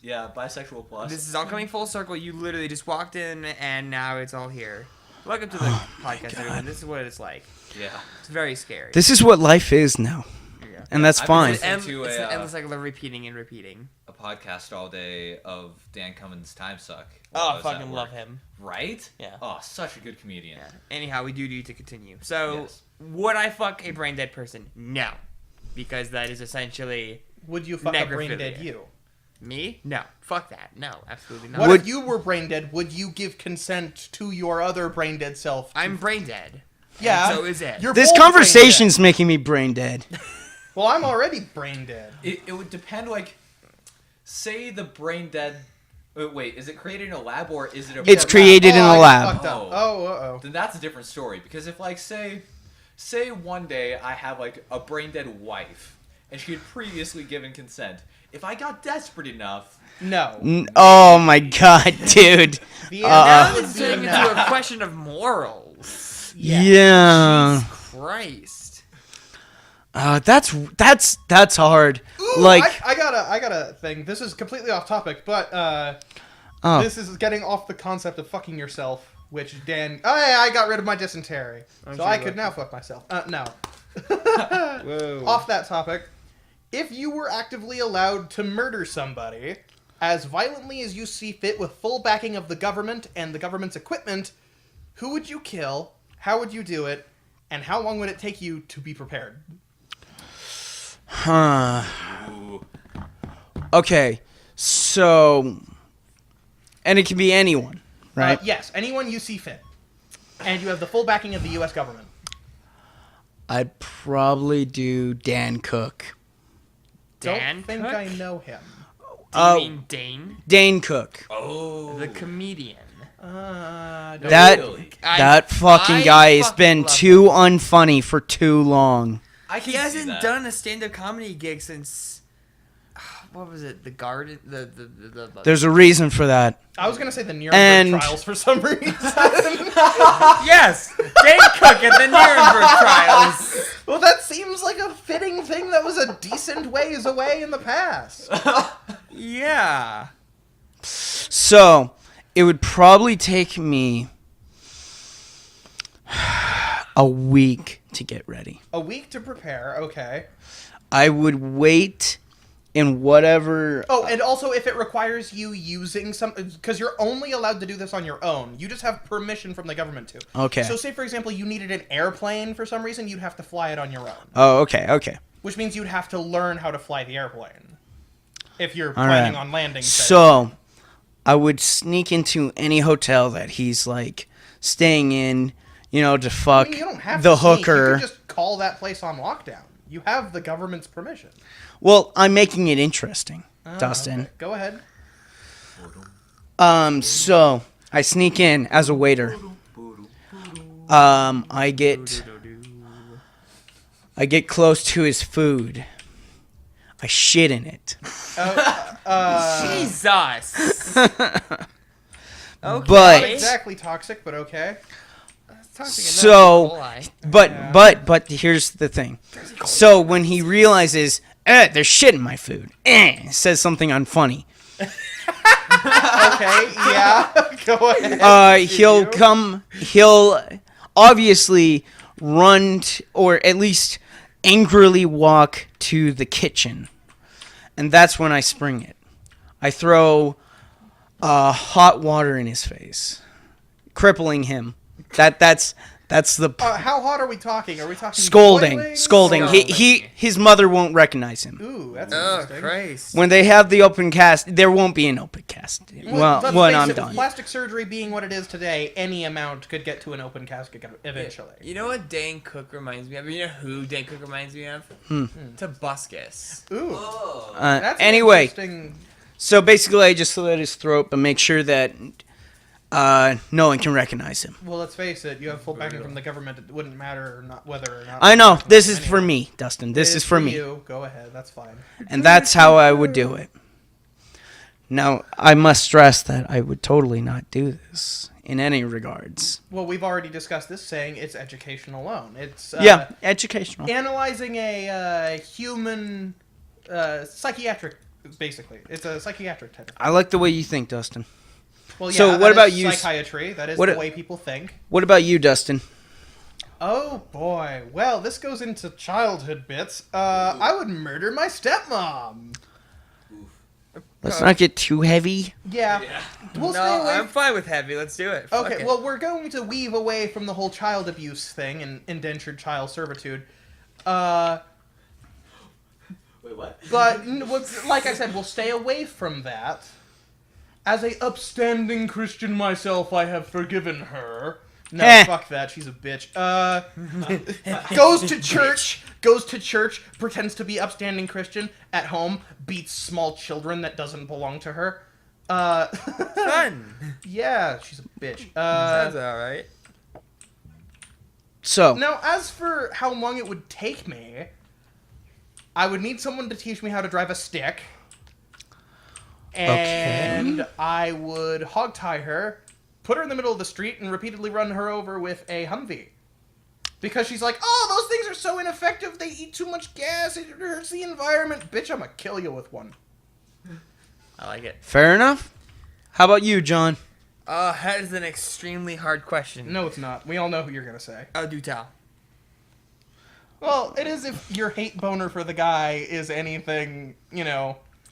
Yeah, bisexual plus. This is all coming full circle. You literally just walked in, and now it's all here. Welcome to the podcast, everyone. This is what it's like. Yeah. It's very scary. This is what life is now, Yeah. and that's I've been fine. listening It's to an endless cycle of repeating and repeating. a podcast all day of Dan Cummins' Time Suck. Oh, while I was at fucking work. love him. Right? Yeah. Oh, such a good comedian. Yeah. Anyhow, we do need to continue. So, Yes. would I fuck a brain dead person? No. Because that is essentially Would you fuck a brain Necrophilia. dead you? me? No. Fuck that. No, absolutely not. What Would- if you were brain dead? Would you give consent to your other brain dead self? I'm brain dead. Yeah. And so is Ed. You're This both brain conversation's making me brain dead. dead. Well, I'm already brain dead. It would depend, like, say the brain dead. Wait, is it created in a lab or is it a. It's created in I a lab. fucked up. Oh. Oh, uh-oh. Then that's a different story. Because if, like, say one day I have, like, a brain dead wife and she had previously given consent, if I got desperate enough. No. Oh my god, dude. The now answer this is would be turning no. into a question of morals. Yeah. Jesus Christ. That's hard. Ooh, Like, I got a thing. This is completely off topic, but oh, this is getting off the concept of fucking yourself, which Dan. Oh, yeah, I got rid of my dysentery, so sure I you could will. now fuck myself. No. Whoa. Off that topic, if you were actively allowed to murder somebody as violently as you see fit with full backing of the government and the government's equipment, who would you kill? How would you do it? And how long would it take you to be prepared? huh. Ooh. Okay, so, and it can be anyone, right? Yes, anyone you see fit. And you have the full backing of the U.S. government. I'd probably do Dan Cook. Dan Don't think Cook? I know him. Do you mean Dane? Dane Cook. Oh. The comedian. Don't That really? that fucking I guy has fucking been love too unfunny for too long. I can He see hasn't that. done a stand-up comedy gig since what was it? The Garden. The There's a reason for that. I was gonna say the Nuremberg And- trials for some reason. yes, Dane Cook at the Nuremberg trials. Well, that seems like a fitting thing that was a decent ways away in the past. Yeah. So, it would probably take me a week to get ready. A week to prepare, okay. I would wait in whatever. Oh, and also if it requires you using some, because you're only allowed to do this on your own. You just have permission from the government to. Okay. So say, for example, you needed an airplane for some reason, you'd have to fly it on your own. Oh, okay. Which means you'd have to learn how to fly the airplane. If you're All planning right. on landing. say. So, I would sneak into any hotel that he's like staying in, to I fuck mean, you don't have the to sneak. hooker. You can just call that place on lockdown. You have the government's permission. Well, I'm making it interesting, Oh, Dustin. okay. Go ahead. So I sneak in as a waiter. I get close to his food. I shit in it. Jesus. Okay. But- Not exactly toxic, but okay. So, but here's the thing. So when he realizes, there's shit in my food, says something unfunny. Okay, yeah. Go ahead. He'll obviously run or at least angrily walk to the kitchen, and that's when I spring it. I throw hot water in his face, crippling him. That's the How hot are we talking? Are we talking scolding. boiling? His mother won't recognize him. Ooh, that's Oh interesting. Christ. When they have the open cast, there won't be an open cast. Well, let's when face I'm it, with done. plastic surgery being what it is today, any amount could get to an open casket eventually. You know what Dane Cook reminds me of? You know who Dane Cook reminds me of? Tobuscus. Ooh, Oh. that's an Anyway, interesting. so basically, I just slit his throat, but make sure that no one can recognize him. Well, let's face it. You have full backing from the government. It wouldn't matter or not whether or not. I know this is Anyway. for me, Dustin. This It is for me, You. Go ahead. That's fine. and that's how I would do it. Now, I must stress that I would totally not do this in any regards. Well, we've already discussed this, saying it's education alone. It's Yeah, educational. analyzing a human psychiatric. Basically, it's a psychiatric type. I like the way you think, Dustin. Well, yeah. So that what is about you? Psychiatry. That is what- the way people think. What about you, Dustin? Oh boy. Well, this goes into childhood bits. I would murder my stepmom. Let's not get too heavy. Yeah. We'll stay No, away. I'm fine with heavy. Let's do it. Fuck Okay, it. well, we're going to weave away from the whole child abuse thing and indentured child servitude. Wait, what? But, like I said, we'll stay away from that. As a upstanding Christian myself, I have forgiven her. No, fuck that. She's a bitch. Goes to church, pretends to be upstanding Christian, at home, beats small children that doesn't belong to her. Fun. Yeah, she's a bitch. Sounds alright. So, Now, as for how long it would take me, I would need someone to teach me how to drive a stick. And I would hogtie her, put her in the middle of the street, and repeatedly run her over with a Humvee. Because she's like, oh, those things are so ineffective, they eat too much gas, it hurts the environment. Bitch, I'm gonna kill you with one. I like it. fair enough. How about you, John? That is an extremely hard question. No, it's not. We all know who you're gonna say. Oh, do tell. Well, it is if your hate boner for the guy is anything,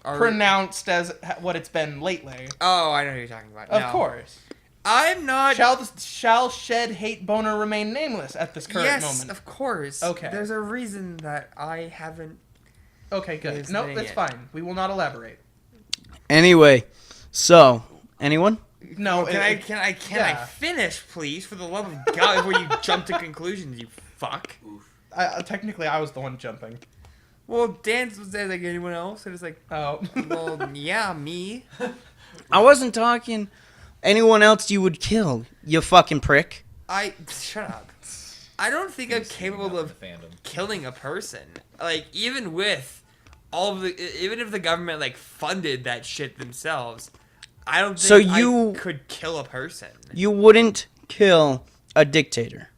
Are- pronounced as what it's been lately. Oh, I know who you're talking about. Of No. course. I'm not. Shall shed hate boner remain nameless at this current yes, moment? of course. Okay. There's a reason that I haven't. Okay, good. Is Nope, the that's end. fine. We will not elaborate. Anyway, so, anyone? No, Can I yeah. finish, please? For the love of God, before you jump to conclusions, you fuck. technically, I was the one jumping. Well, Dan was there like anyone else, and it's like, Oh. well, yeah, me. I wasn't talking anyone else you would kill, you fucking prick. Shut up. I don't think I'm capable of Fandom. killing a person. Like, even with all of even if the government like funded that shit themselves, I don't think So you- I could kill a person. You wouldn't kill a dictator.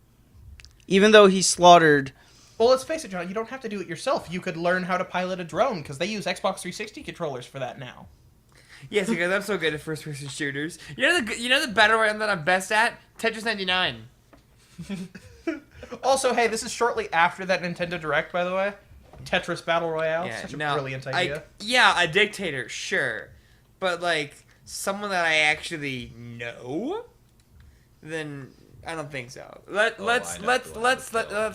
Even though he slaughtered... Well, let's face it, John. You don't have to do it yourself. You could learn how to pilot a drone because they use Xbox 360 controllers for that now. Yes, because I'm so good at first-person shooters. You know the battle royale that I'm best at? Tetris 99. Also, hey, this is shortly after that Nintendo Direct, by the way. Tetris Battle Royale. Yeah, Such a no, brilliant idea. A dictator, sure, but like someone that I actually know, then I don't think so. Let's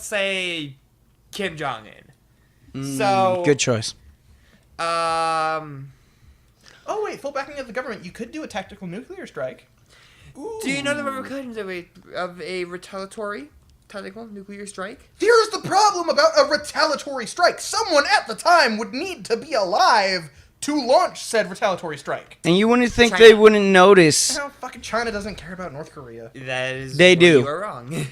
say Kim Jong Un. So Good choice. Oh, wait, full backing of the government. You could do a tactical nuclear strike. Do you know the repercussions of a retaliatory tactical nuclear strike? Here's the problem about a retaliatory strike. Someone at the time would need to be alive to launch said retaliatory strike. And you wouldn't think China. they wouldn't notice. Now, fucking China doesn't care about North Korea. That is They where do. You are wrong.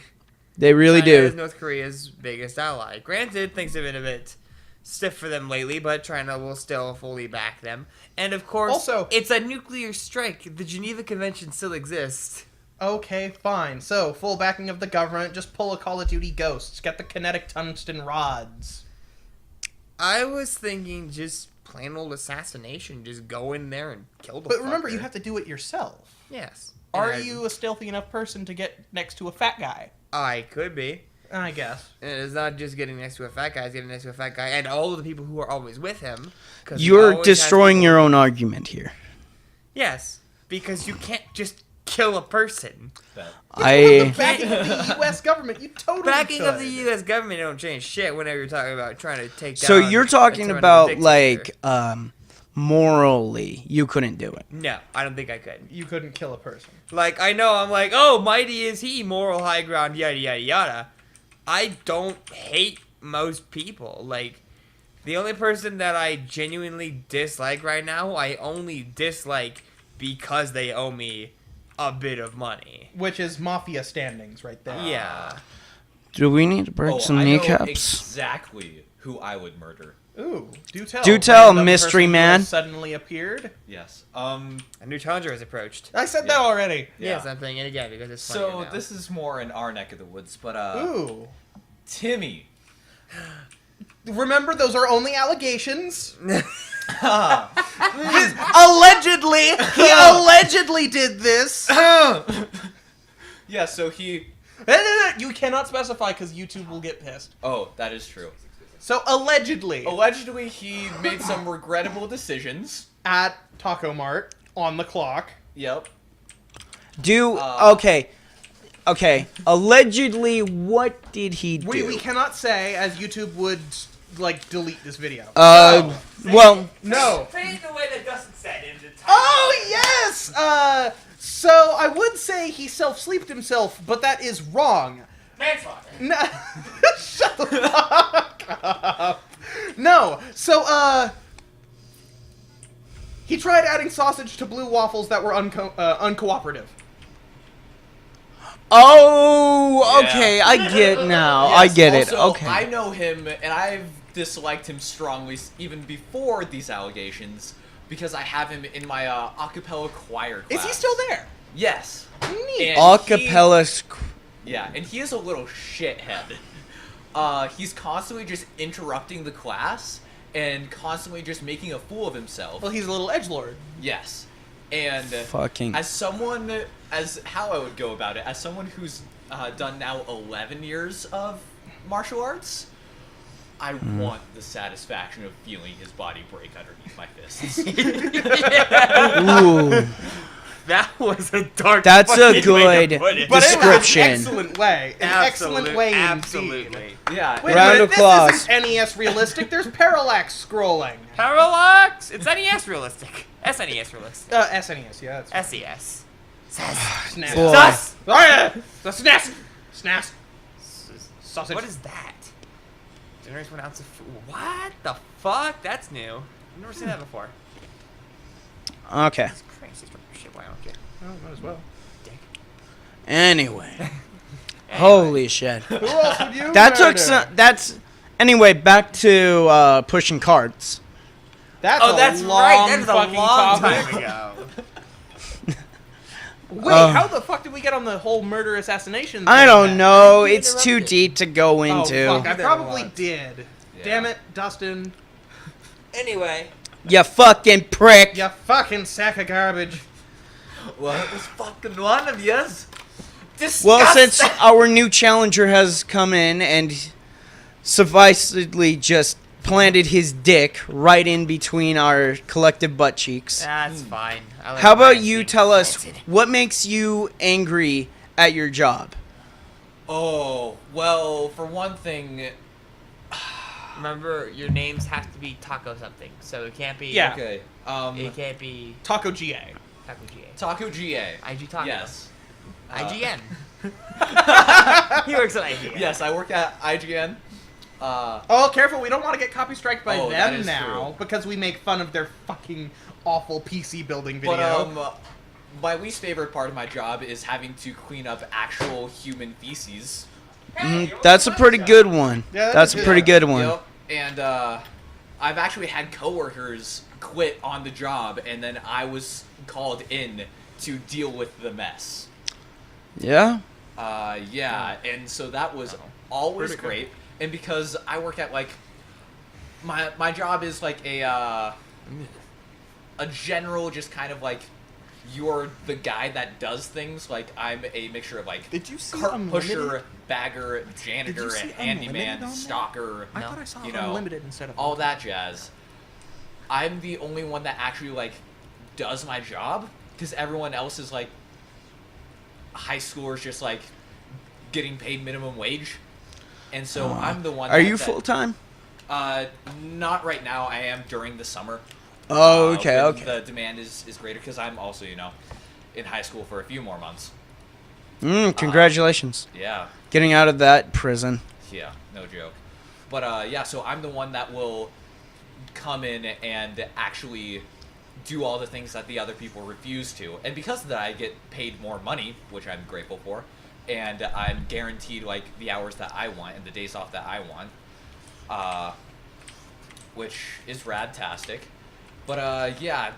They really China is do. North Korea's biggest ally. Granted, things have been a bit stiff for them lately, but China will still fully back them. And of course, Also- it's a nuclear strike. The Geneva Convention still exists. Okay, fine. So, full backing of the government, just pull a Call of Duty Ghosts. Get the kinetic tungsten rods. I was thinking just plain old assassination. Just go in there and kill the But remember, fucker. you have to do it yourself. Yes. Are And you a stealthy enough person to get next to a fat guy? I could be. I guess. And it's not just getting next to a fat guy, it's getting next to a fat guy and all of the people who are always with him. 'Cause he You're always has destroying people- your own argument here. Yes, because you can't just kill a person. That. The I backing of the U.S. government, you totally Backing of the could. U.S. government don't change shit whenever you're talking about trying to take down. so you're a talking tyrannical about dictator. like morally you couldn't do it. No, I don't think I could. You couldn't kill a person. Like, I know I'm like, oh, mighty is he, moral high ground, yada, yada, yada. I don't hate most people. Like, the only person that I genuinely dislike right now, I only dislike because they owe me a bit of money. Which is mafia standings right there. Yeah. Do we need to break some I know kneecaps? exactly who I would murder. Ooh, do tell. Do tell, Random mystery person who man. has suddenly appeared. Yes. A new challenger has approached. I said Yeah. that already. Yeah. Yes, I'm playing it again because it's funnier So now. this is more in our neck of the woods, but Ooh. Timmy. Remember, those are only allegations. Allegedly. Allegedly, he allegedly did this. Yeah. So he. You cannot specify because YouTube will get pissed. Oh, that is true. So allegedly, Allegedly, he made some regrettable decisions. at Taco Mart on the clock. Yep. Okay. Allegedly, what did he do? We cannot say, as YouTube would like delete this video. Well, No. Say it the way that Dustin said in the title. Oh yes. So I would say he self-sleeped himself, but that is wrong. Manslaughter. No. Shut the fuck up. No. So he tried adding sausage to blue waffles that were uncooperative. oh, Yeah. okay, I get now. Yes, I get it. also, Okay. I know him, and I've disliked him strongly even before these allegations because I have him in my a cappella choir class. Is he still there? Yes. Neat. And Acapella. Yeah, and he is a little shithead. He's constantly just interrupting the class and constantly just making a fool of himself. Well, he's a little edgelord. Yes. And Fucking. as how I would go about it, as someone who's done now 11 years of martial arts, I want the satisfaction of feeling his body break underneath my fists. Ooh. That was a dark. That's a fucking way to good put it. But description. it was an excellent way. An excellent way indeed. Absolutely. Yeah. Wait Round a of minute, applause. this isn't NES realistic. There's parallax scrolling. Parallax. It's NES realistic. SNES realistic. SNES, yeah. That's SES. SNES. Boy. Sus. Oh, yeah. The SNES. SNES. Sausage. What is that? Generates 1 ounce of food. What the fuck? That's new. I've never seen that before. Okay. That's crazy. Shit, why don't you? Oh, might as well. Dick. Anyway. Holy shit. Who else would you That took murder? some. That's. Anyway, back to pushing carts. That's Oh, a that's long right. That was a fucking long topic. time ago. Wait, how the fuck did we get on the whole murder assassination thing? I don't then? know. You It's too interrupted. deep to go Oh, into. fuck, I There probably was. did. Yeah. Damn it, Dustin. Anyway. You fucking prick. You fucking sack of garbage. Well, it was fucking one of yous. Well, since our new challenger has come in and sufficedly just planted his dick right in between our collective butt cheeks. That's fine. I like How about mine you being tell us planted. what makes you angry at your job? Oh, well, for one thing, Remember, your names have to be Taco something, so it can't be. Yeah. okay. It can't be Taco GA. Taco GA. Taco GA. IG Taco. Yes. IGN. He works at IGN. Yes, I work at IGN. Oh, careful, we don't want to get copy striked by Oh, that them is now true. because we make fun of their fucking awful PC building video. But my least favorite part of my job is having to clean up actual human feces. That's a pretty good one. Yeah, That's a pretty good one. Yep. And I've actually had coworkers quit on the job, and then I was called in to deal with the mess. Yeah? Yeah, and so that was always Pretty good. great. And because I work at like my job is like a general, just kind of like you're the guy that does things. Like I'm a mixture of like Did you see cart Unlimited? pusher, bagger, janitor, see and Unlimited handyman, on there? stalker, I thought I saw you know, Unlimited instead of all that jazz. I'm the only one that actually like does my job because everyone else is like high schoolers, just like getting paid minimum wage, and so I'm the one. Are that, you that- full time? Not right now. I am during the summer. Oh, okay, when okay. The demand is greater because I'm also, you know, in high school for a few more months. Congratulations. Yeah, Getting out of that prison. yeah, no joke. But yeah, so I'm the one that will come in and actually do all the things that the other people refuse to, and because of that, I get paid more money, which I'm grateful for, and I'm guaranteed like the hours that I want and the days off that I want. which is radtastic. But yeah,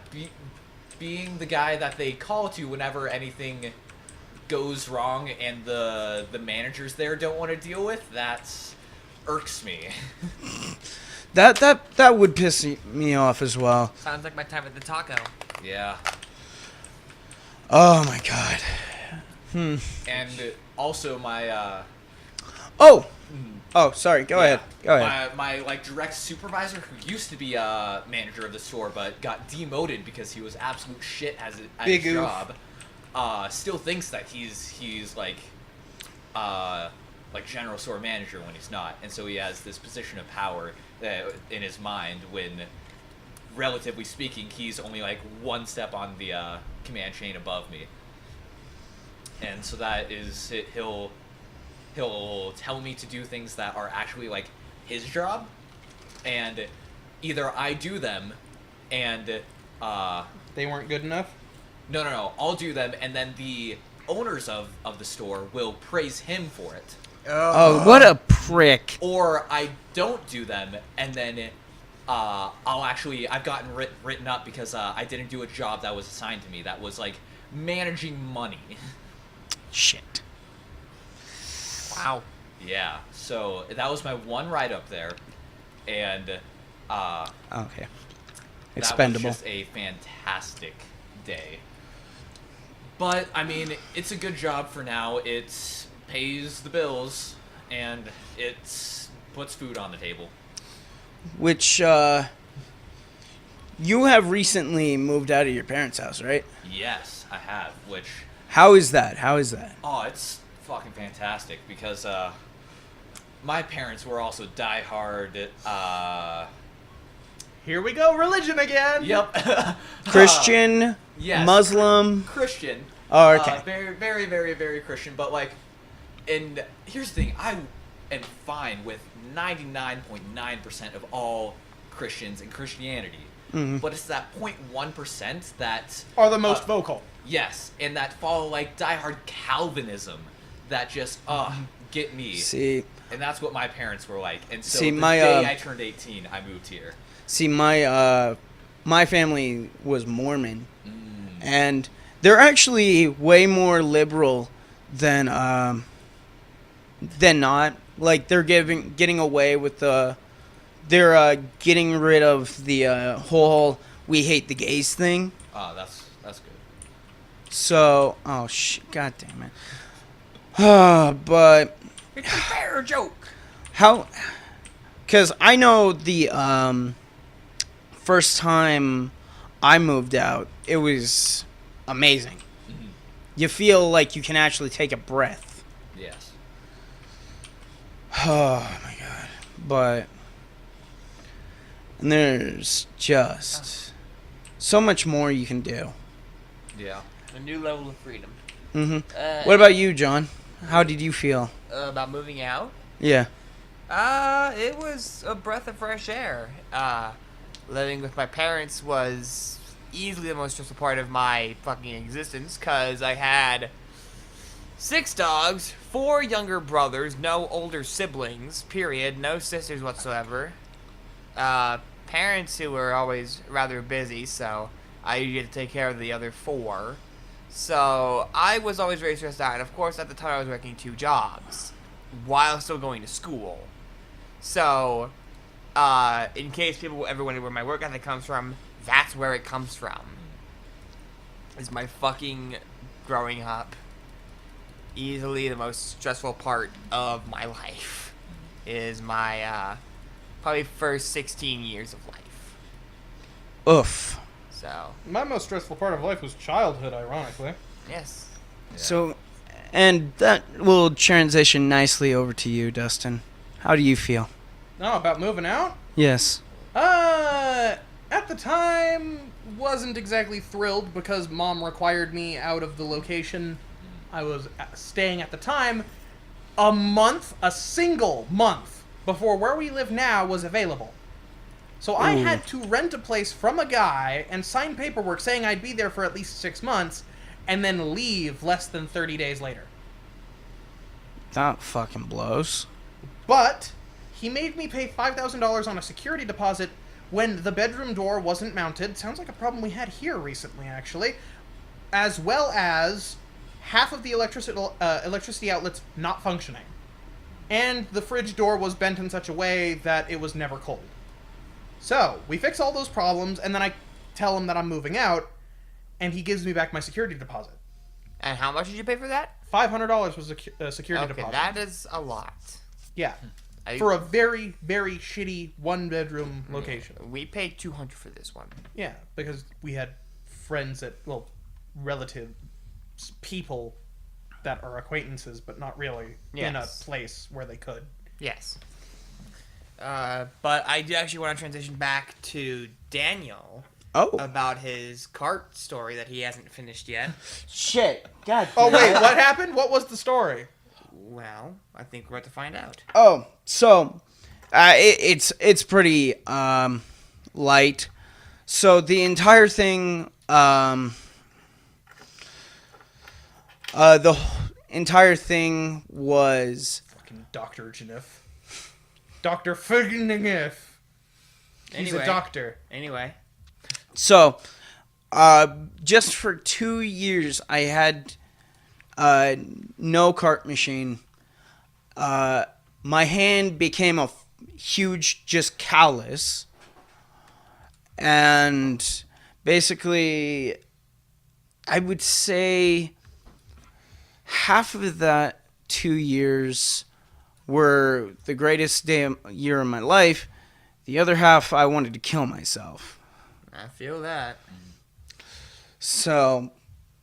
being the guy that they call to whenever anything goes wrong and the managers there don't want to deal with, that irks me. That would piss me off as well. Sounds like my time at the taco. Yeah. Oh my god. And also my Oh, sorry. Go ahead. Go ahead. My like direct supervisor, who used to be a manager of the store, but got demoted because he was absolute shit at Big his oof. job. Still thinks that he's like general store manager when he's not, and so he has this position of power in his mind when, relatively speaking, he's only like one step on the command chain above me. And so that is it. He'll tell me to do things that are actually like his job, and either I do them, and They weren't good enough? no, I'll do them, and then the owners of the store will praise him for it. Oh, what a prick. Or I don't do them, and then I've gotten written up because I didn't do a job that was assigned to me that was like managing money. Shit. Wow. Yeah, so that was my one write-up there, and Okay. that Expendable. was just a fantastic day. But, I mean, it's a good job for now. It pays the bills, and it puts food on the table. Which you have recently moved out of your parents' house, right? Yes, I have, which... How is that? How is that? Oh, it's fucking fantastic because my parents were also diehard. Here we go, religion again! Yep. Christian, yes. Muslim. Christian. Oh, okay. Very, very, very, very Christian. But like, and here's the thing: I am fine with 99.9% of all Christians and Christianity. Mm-hmm. But it's that 0.1% that Are the most vocal. Yes, and that follow like diehard Calvinism that just get me. See, And that's what my parents were like. And so See, the my, day I turned 18, I moved here. my family was Mormon, and they're actually way more liberal than not. Like they're getting away with they're getting rid of the whole "we hate the gays" thing. Oh, that's good. So, oh shit, god damn it. But It's a fair joke. how? Because I know the first time I moved out, it was amazing. Mm-hmm. You feel like you can actually take a breath. Yes. Oh my god. But and there's just so much more you can do. Yeah. A new level of freedom. Mm-hmm. What about you, John? How did you feel? About moving out? Yeah. It was a breath of fresh air. Living with my parents was easily the most stressful part of my fucking existence, because I had 6 dogs, 4 younger brothers, no older siblings, period, no sisters whatsoever. Parents who were always rather busy, so I usually had to take care of the other 4. So I was always very stressed out, and of course at the time I was working 2 jobs while still going to school. So, in case people ever wonder where my work ethic comes from, that's where it comes from. Is my fucking growing up. Easily the most stressful part of my life is my probably first 16 years of life. Oof. So, My most stressful part of life was childhood, ironically. yes. Yeah. So, and that will transition nicely over to you, Dustin. How do you feel? No, about moving out? Yes. At the time, wasn't exactly thrilled because Mom required me out of the location I was staying at the time a single month, before where we live now was available. So I Ooh. had to rent a place from a guy and sign paperwork saying I'd be there for at least 6 months, and then leave less than 30 days later. That fucking blows. But he made me pay $5,000 on a security deposit when the bedroom door wasn't mounted, sounds like a problem we had here recently, actually, as well as half of the electricity outlets not functioning. And the fridge door was bent in such a way that it was never cold. So, we fix all those problems, and then I tell him that I'm moving out, and he gives me back my security deposit. And how much did you pay for that? $500 was a security Okay, deposit. that is a lot. Yeah. For a very, very shitty one-bedroom location. We paid $200 for this one. Yeah, because we had friends relatives, people that are acquaintances, but not really in a place where they could. Yes. But I do actually want to transition back to Daniel about his cart story that he hasn't finished yet. Shit. God. Oh, wait, what happened? What was the story? Well, I think we're about to find out. Oh, so it's pretty light. So the entire thing, the entire thing was Fucking Dr. Janif. Dr. Fugningif. He's a doctor. Anyway. so. Just for 2 years, I had no cart machine. My hand became a huge just callus, and basically, I would say half of that 2 years were the greatest year of my life. The other half, I wanted to kill myself. I feel that. So,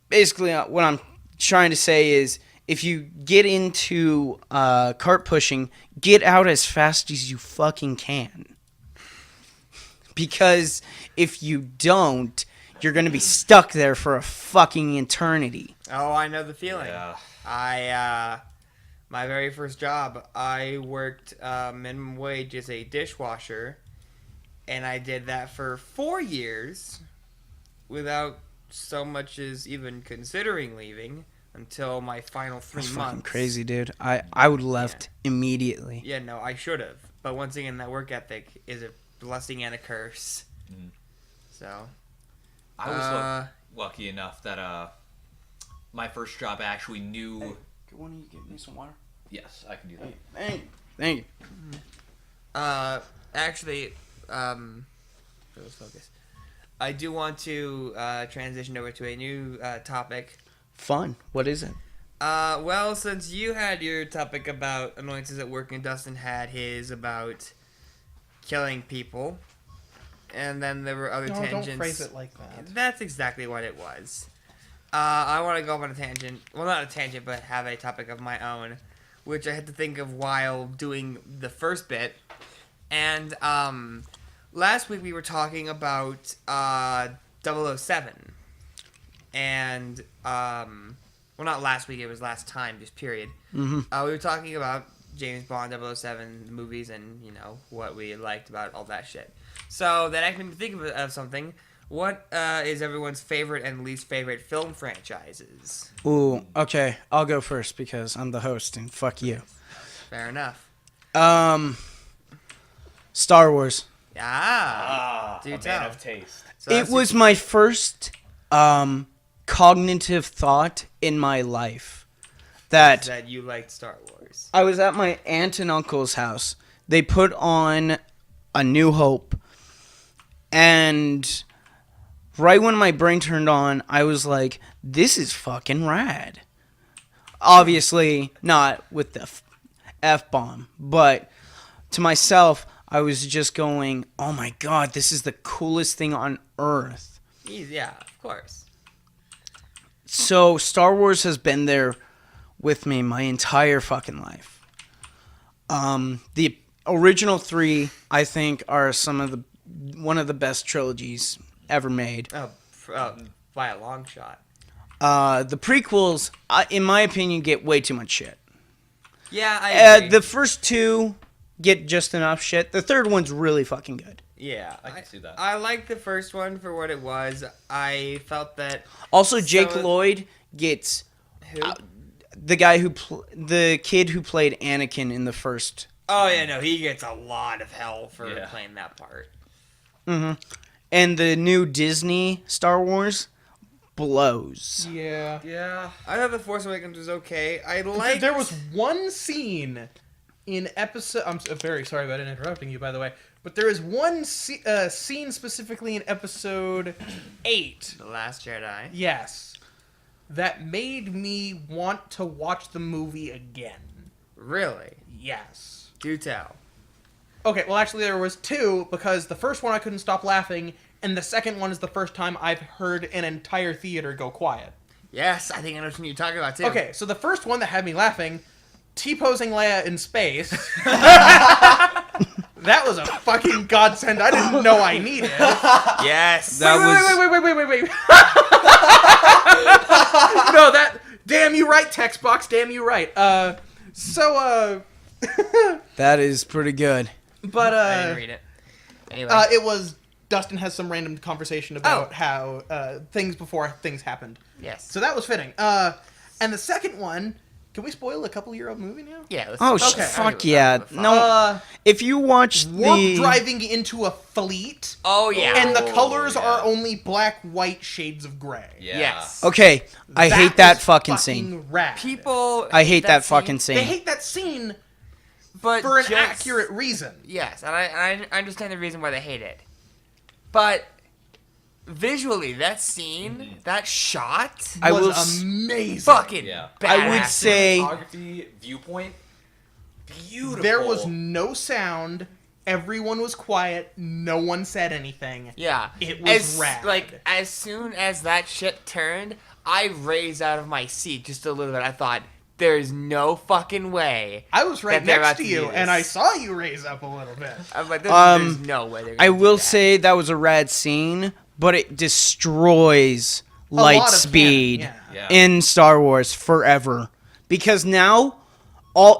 basically, what I'm trying to say is, if you get into cart pushing, get out as fast as you fucking can. Because if you don't, you're going to be stuck there for a fucking eternity. Oh, I know the feeling. Yeah. My very first job, I worked minimum wage as a dishwasher, and I did that for 4 years without so much as even considering leaving until my final 3 That's months. fucking crazy, dude. I would have left immediately. Yeah, no, I should have. But once again, that work ethic is a blessing and a curse. Mm. So. I was lucky enough that my first job I actually knew. Hey, could one of you get me some water? Yes, I can do that. Thank you. Actually, let's focus. I do want to transition over to a new topic. Fun. What is it? Well, since you had your topic about annoyances at work and Dustin had his about killing people, and then there were other tangents. Don't phrase it like that. That's exactly what it was. I want to go off on a tangent. Well, not a tangent, but have a topic of my own, which I had to think of while doing the first bit. And last week we were talking about 007. And, well, not last week, it was last time, just period. Mm-hmm. We were talking about James Bond 007 movies and, you know, what we liked about all that shit. So that actually made me think of something. What is everyone's favorite and least favorite film franchises? Ooh, okay. I'll go first because I'm the host and fuck you. Fair enough. Star Wars. Do a tell. man of taste. So It that's was my first cognitive thought in my life that you liked Star Wars. I was at my aunt and uncle's house. They put on A New Hope, and right when my brain turned on, I was like, this is fucking rad. Obviously, not with the F-bomb, but to myself, I was just going, oh my god, this is the coolest thing on earth. Yeah, of course. So, Star Wars has been there with me my entire fucking life. The original 3, I think, are one of the best trilogies ever made. By a long shot. The prequels, in my opinion, get way too much shit. Yeah, I agree. The first 2 get just enough shit. The third one's really fucking good. Yeah, I can see that. I liked the first one for what it was. I felt that... Also, Jake Lloyd gets... Who? The kid who played Anakin in the first... Oh, yeah, no, he gets a lot of hell for playing that part. And the new Disney Star Wars blows. Yeah. Yeah. I thought The Force Awakens was okay. I liked... There was one scene in episode... I'm very sorry about interrupting you, by the way. But there is one scene specifically in episode 8. The Last Jedi. Yes. That made me want to watch the movie again. Really? Yes. Do tell. Okay, well, actually, there was 2, because the first one I couldn't stop laughing, and the second one is the first time I've heard an entire theater go quiet. Yes, I think I know what you're talking about, too. Okay, so the first one that had me laughing, T-posing Leia in space. That was a fucking godsend I didn't know I needed. Yes. That Wait. No, that... Damn you right, text box, damn you right. That is pretty good. But, I didn't read it. Anyway. it was... Dustin has some random conversation about how things before things happened. Yes. So that was fitting. And the second one... Can we spoil a couple-year-old movie now? Yeah. Oh, Okay. fuck yeah. No, if you watch Warp the... driving into a fleet... Oh, yeah. And the colors yeah. are only black, white shades of gray. Yeah. Yes. Okay, I hate that was fucking scene. Rad. People... I hate that fucking scene, They scene. hate that scene but for an just- accurate reason. Yes, and I understand the reason why they hate it. But... Visually, that scene, that shot, I was will s- amazing. fucking Yeah. badass. I would say... Photography, viewpoint, beautiful. There was no sound. Everyone was quiet. No one said anything. Yeah. It was rad. Like, as soon as that shit turned, I raised out of my seat just a little bit. I thought, there's no fucking way. I was right that they're next about to to you, do and this. I saw you raise up a little bit. I'm like, there's no way they're gonna I do will that. say that was a rad scene, but it destroys light lot of speed canon, yeah. in Star Wars forever. Because now,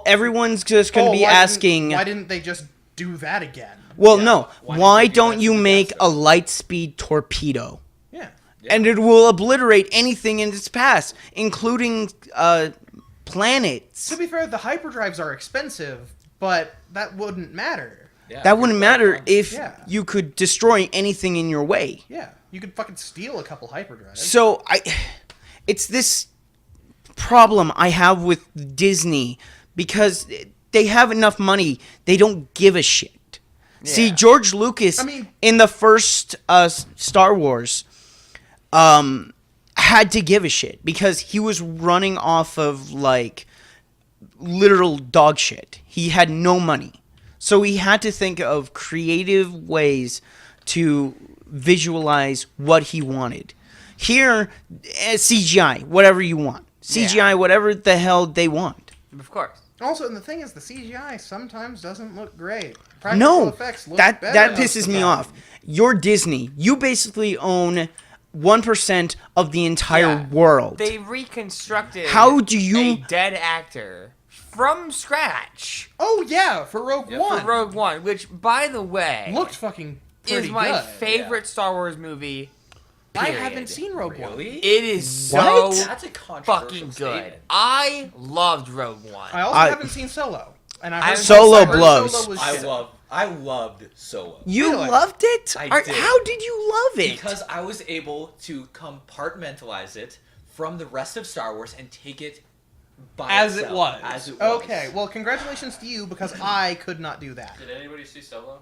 everyone's just going to be why asking... why didn't they just do that again? Well, Yeah, no. why Why didn't they do don't that you to the make best a of it? light speed torpedo? Yeah. And it will obliterate anything in its path, including planets. To be fair, the hyperdrives are expensive, but that wouldn't matter. Yeah, That wouldn't good matter luck. if Yeah. you could destroy anything in your way. Yeah. You could fucking steal a couple hyperdrives. So it's this problem I have with Disney because they have enough money, they don't give a shit. See, Yeah. George Lucas, I mean- in the first Star Wars, had to give a shit because he was running off of like literal dog shit. He had no money. So he had to think of creative ways to visualize what he wanted. Here, CGI, whatever you want. CGI, whatever the hell they want. Of course. Also, and the thing is, the CGI sometimes doesn't look great. Practical No, effects look that better most pisses of the me time. off. You're Disney. You basically own 1% of the entire Yeah. world. They reconstructed How do you- a dead actor from scratch Oh yeah, for Rogue Yeah, One. for Rogue One, which, by the way, Looked fucking pretty is my good. favorite Star Wars movie. I period. haven't seen Rogue One. Really? It is What? so That's a controversial fucking good. statement. I loved Rogue One. I also I- haven't seen Solo. And I I heard haven't Solo seen blows. Solo was shit. I loved Solo. You Really? loved it? I Or- did. How did you love it? Because I was able to compartmentalize it from the rest of Star Wars and take it by As it itself, was. As it was. Okay, well, congratulations to you because I could not do that. Did anybody see Solo?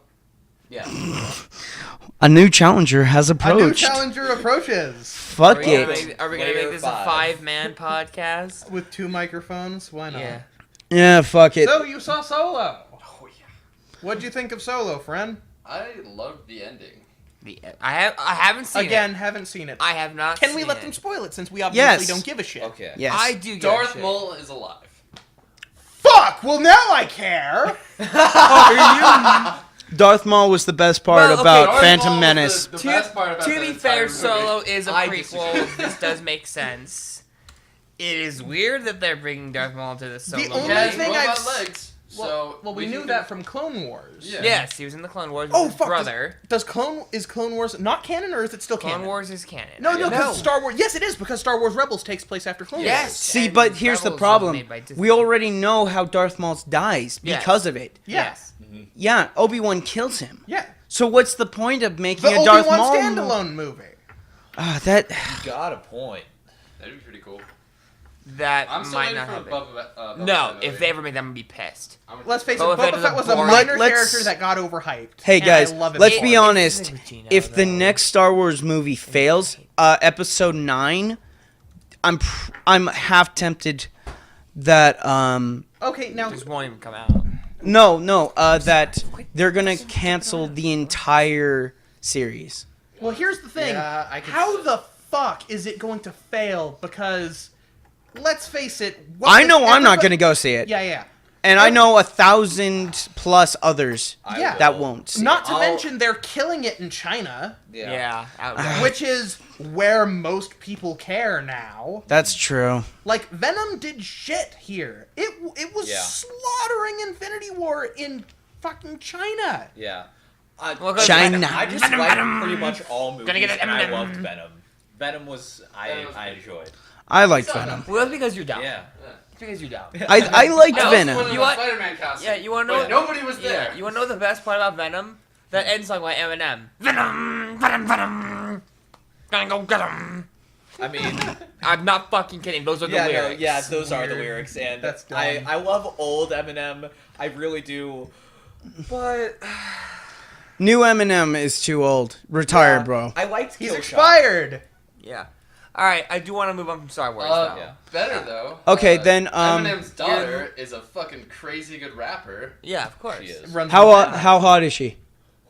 Yeah. A new challenger has A new approached. challenger approaches Fuck Are we gonna it. make, are we gonna Player make this five. a 5-man podcast? with 2 microphones. Why not? Yeah. Yeah, fuck it. So you saw Solo. Oh yeah. What'd you think of Solo, friend? I loved the ending. I haven't seen Again, it. haven't seen it. I have not. Can we seen let it. them spoil it since we obviously Yes. don't give a shit? Okay. Yes. I do. give a Darth shit. Maul is alive. Fuck! Well, now I care. Darth Maul was the best part Well, okay, about Darth Phantom Maul was Menace. The best part about To the be entire fair, movie. Solo is a I prequel. disagree. This does make sense. It is weird that they're bringing Darth Maul into the Solo. The only movie. Yeah, thing robot I've- legs. So well, we knew can- that from Clone Wars. Yeah. Yes, he was in the Clone Wars with Oh his fuck! brother. Is Clone Wars not canon or is it still Clone canon? Wars is canon. No, No. because Star Wars. Yes, it is because Star Wars Rebels takes place after Clone Yes. Wars. See, and but here's the Rebels was problem. made by Disney. We already know how Darth Maul dies Yes. because of it. Yeah. Yes. Yeah, Obi-Wan kills him. Yeah. So what's the point of making The a Darth Obi-Wan Maul? standalone movie. That. You got a point. That'd be pretty cool. That I'm still might waiting not for happen. Boba No, Fett if movie. they ever make that, I'm gonna be pissed. Let's face it, Boba Fett Boba is Fett a was a boring- minor Let's- character that got overhyped. Hey and guys, I love it let's for be it. honest. Regina, If the though. next Star Wars movie fails, Episode 9, I'm half tempted that Okay, now Just won't even come out. that they're gonna cancel the entire series. well, here's the thing. Yeah, I could How see- the fuck is it going to fail? Because let's face it. I know I'm not everybody- gonna go see it, Yeah. and I know 1,000+ others I Yeah. that will. won't. See Not it. to I'll- mention they're killing it in China, Yeah, outright. which is where most people care now. That's true. Like Venom did shit here. It was Yeah. slaughtering Infinity War in fucking China. Yeah. Well, 'cause China. Venom- I just Venom, like Venom. pretty much all movies, Gonna get it, and I Venom. loved Venom. Venom was Venom was I pretty enjoyed. I liked Venom. Well, that's because you're dumb. Yeah. It's because you're dumb. I liked No, Venom. You want- Spider-Man costume. Yeah, you wanna know But what- nobody was there. Yeah, you wanna know the best part about Venom? That ends song by Eminem. Venom, Venom, Venom. Gonna go get him. I mean, I'm not fucking kidding. Those are the yeah, no, lyrics. yeah, those are the Weird. lyrics, and That's dumb. I love old Eminem. I really do. But New Eminem is too old. Retired, yeah, bro. I liked He's Killshot. expired. Yeah. All right, I do want to move on from Star Wars. though. Yeah. Better though. Okay, then, Eminem's daughter is a fucking crazy good rapper. Yeah, of course. She is. Runs How with that. how hot is she?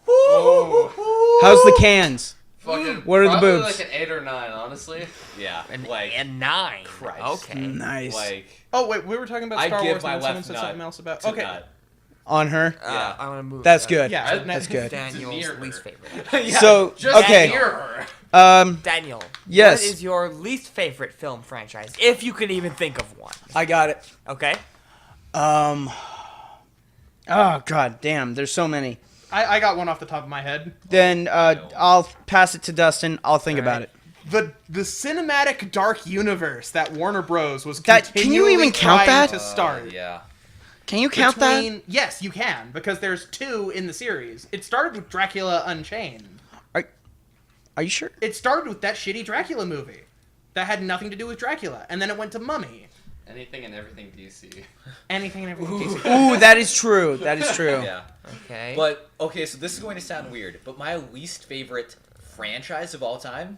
Oh. How's the cans? Fucking. What are the probably boobs? Like an 8 or 9, honestly. Yeah, And, like, and 9. Christ. Okay. Nice. like Oh wait, we were talking about I'd Star give Wars my and then someone left said nut something else about. to Okay, nut. On her? Yeah. I want to move. That's good. yeah, I- That's good. Daniel's near her. least favorite. Yeah, So, Just okay. near her. Daniel. Yes. What is your least favorite film franchise, if you can even think of one? I got it. Okay. Oh god damn, there's so many. I got one off the top of my head. Then I'll pass it to Dustin. I'll think about it. The cinematic dark universe that Warner Bros was That- can you even continually count trying that? to start. Yeah. Can you count that? Yes, you can, because there's 2 in the series. It started with Dracula Unchained. Are you sure? It started with that shitty Dracula movie that had nothing to do with Dracula, and then it went to Mummy. Anything and everything DC. Anything and everything. Ooh, that is true. That is true. Yeah. Okay. But okay, so this is going to sound weird, but my least favorite franchise of all time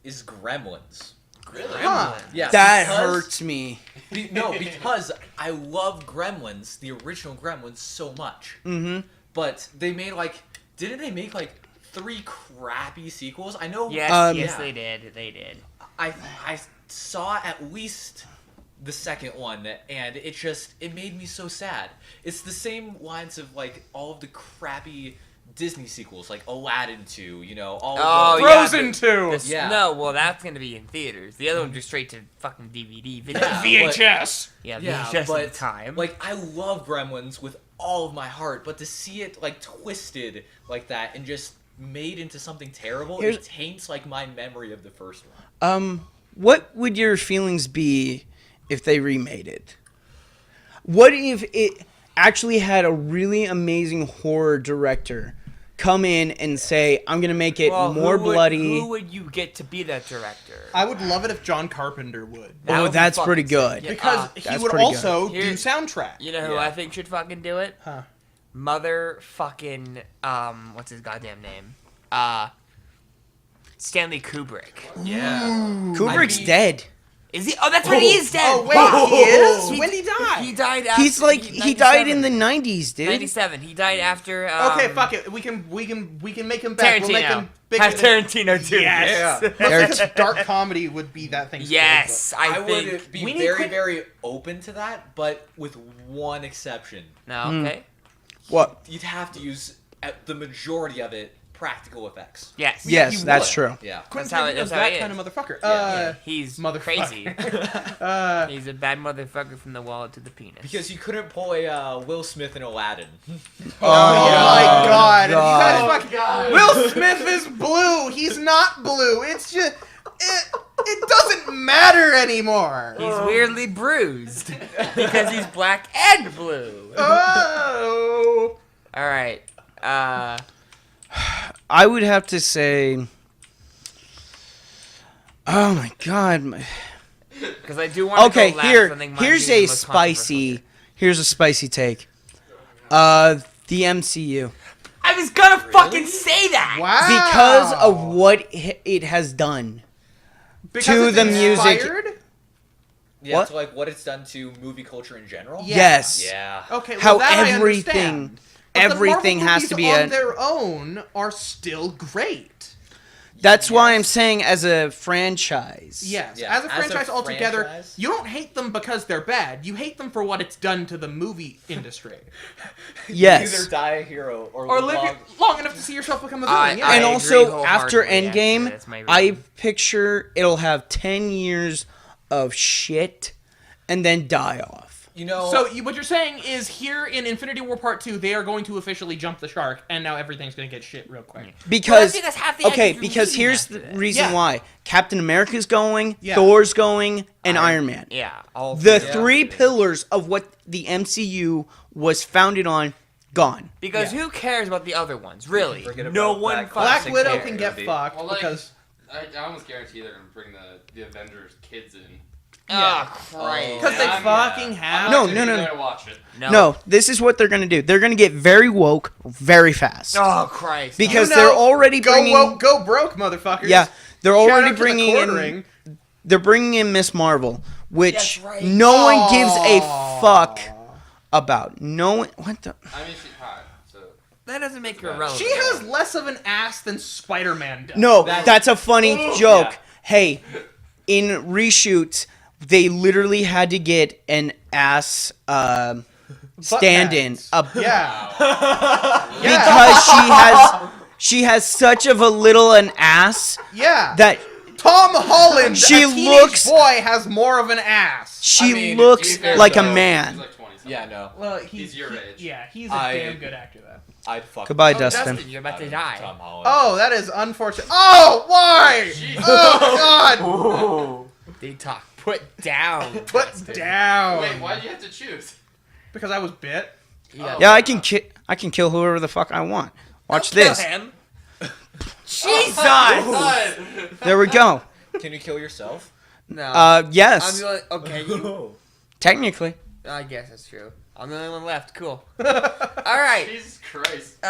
is Gremlins. Really? Huh. Yeah. That because- hurts me. No, because I love Gremlins, the original Gremlins, so much. Mm-hmm. But they made didn't they make 3 crappy sequels? I know. yes, yes, yeah. they did. They did. I saw at least the second one, and it made me so sad. It's the same lines of all of the crappy Disney sequels, like Aladdin 2, all of those. Frozen 2. This- Yeah. No, well, that's gonna be in theaters. The other one's just straight to fucking DVD. Video. Yeah, VHS. Yeah, Yeah, VHS but at the time. I love Gremlins with all of my heart, but to see it twisted like that and just made into something terrible, Here's- it taints my memory of the first one. What would your feelings be if they remade it? What if it actually had a really amazing horror director come in and say, I'm going to make it Well, more bloody? Who would you get to be that director? I would love it if John Carpenter would. That Oh, would be that's fucking pretty sick. good. Yeah, Because he That's would pretty also good. do Here- soundtrack. you know who Yeah. I think should fucking do it? Huh. Motherfucking what's his goddamn name? Stanley Kubrick. Yeah. Kubrick's I mean- dead. Is he? Oh, that's right. He is dead. Oh, wait, he is? He- When did he die? He died after. He's he died in the 97. 90s, dude. 97. He died after. Okay, fuck it. We can make him back. We'll make Tarantino. him big. Have Tarantino too. Yes. Eric- Dark comedy would be that thing. Yes, I I think. would be we need very, quick- very open to that, but with one exception. No, Hmm. okay. What? You'd have to use the majority of it pratical effects. Yes. Yes, you that's would. true. Yeah. Quentin That's how it- Tarantino's that's how that he kind is. of motherfucker. Yeah, he's motherfucker. crazy. He's a bad motherfucker from the wallet to the penis. Because you couldn't pull a Will Smith in Aladdin. Oh my god. You God. guys fucking- Will Smith is blue. He's not blue. It's just it doesn't matter anymore. He's weirdly bruised because he's black and blue. Oh. All right. I would have to say. Oh my god. Because I do want to Okay, go last. I think mine here's being the a most spicy. Here's a spicy take. The MCU. I was gonna fucking say that. Wow. Because of what it has done. Because to it's the music- inspired? Yeah, What? so like what it's done to movie culture in general. Yeah. Yes. Yeah. Okay, well, How that I everything understand. But the everything Marvel has movies to be on their own are still great. That's why I'm saying as a franchise. Yes, Yeah, as a franchise altogether, franchise. you don't hate them because they're bad. You hate them for what it's done to the movie industry. Yes. Either die a hero or Or live live long enough to see yourself become a villain. I- Yeah. I And agree also after wholeheartedly, actually. Endgame, That's my I reason. picture it'll have 10 years of shit and then die off. You know. So what you're saying is here in Infinity War Part 2, they are going to officially jump the shark, and now everything's going to get shit real quick. Because that's because half the okay, actors are because leaving here's after the that. reason Yeah. why. Captain America's going, Yeah. Thor's going, and Iron Man. Yeah, all The three. three pillars of what the MCU was founded on, gone. Because Yeah. who cares about the other ones? Really, Forget no about one. Black Black fucking Widow cares. can get movie. fucked Well, like, because... I almost guarantee they're gonna bring the Avengers kids in. Oh, Christ. Because they I'm- fucking I'm have... No, not no, gonna no, be no. there to watch it. No, this is what they're gonna do. They're gonna get very woke very fast Oh Christ. because You know, they're already Go bringing. woke, go broke, motherfuckers. Yeah, they're Shout already out to the bringing in. quartering. They're bringing in Miss Marvel, which That's right. no one gives a Aw. fuck about. No one. What the? I mean, she's hot, so. that doesn't make her She relevant. She has less of an ass than Spider-Man does. No, That's- that's a funny joke. Yeah. Hey, in reshoots, they literally had to get an ass stand-in pads. up Yeah. because she has such of a little an ass Yeah. that Tom Holland, She a teenage looks- boy, has more of an ass. she I mean, looks to be fair, like a though, man. He's like 20 something. Yeah, no. Well, He's your age. Yeah, he's a I- damn good actor, though. I'd fuck. Goodbye, Oh, Dustin. Dustin, you're about to die. Tom Holland. Oh, that is unfortunate. Oh, why? Oh, God. Detox. Put down. Put down. Wait, why'd you have to choose? Because I was bit. Oh. Yeah, I can kill whoever the fuck I want. Watch this. Him. Jesus. God. There we go. Can you kill yourself? No. I'm Yes, the only, okay. You, technically. I guess that's true. I'm the only one left. Cool. All right. Jesus Christ.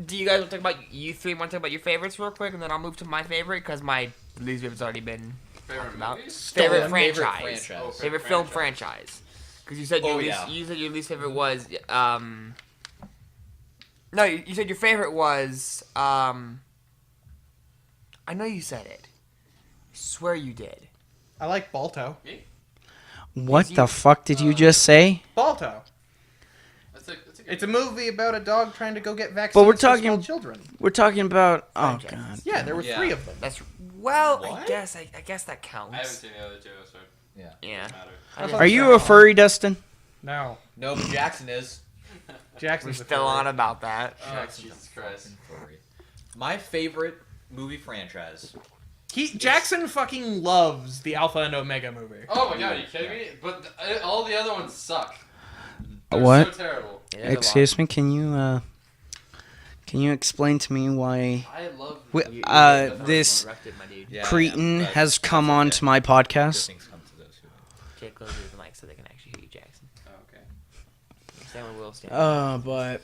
Do you guys want to talk about you three? Want to talk about your favorites real quick, and then I'll move to my favorite because my least favorite's already been Favorite talked about. movies? Favorite Favorite franchise. franchise. Favorite film franchise. Because you said your Oh, least. yeah. You said your least favorite was No, you said your favorite was I know you said it. I swear you did. I like Balto. What the fuck did you just say? Balto. That's a good It's a movie about a dog trying to go get vaccines But we're for small talking- children. We're talking about. Oh Franchise. god. Yeah, there were Yeah. 3 of them. That's well. I What? guess that counts. I haven't seen the other two, so it Yeah. doesn't matter. I thought- Are you a furry, Dustin? No. No, but Jackson is. We're Jackson's a still furry. on about that. Oh, Jackson's Jesus a Christ. fucking furry. My favorite movie franchise. Jackson fucking loves the Alpha and Omega movie. Oh my god, are you kidding me? But all the other ones suck. They're What? so terrible. Excuse me. Can you explain to me why I love this Corrected, my dude. Yeah, cretin but has come that's on okay. to my Good podcast? things come to those who wait. Jake, close the mic so they can actually hear you, Jackson. Oh, okay. Stand where Will stand. But.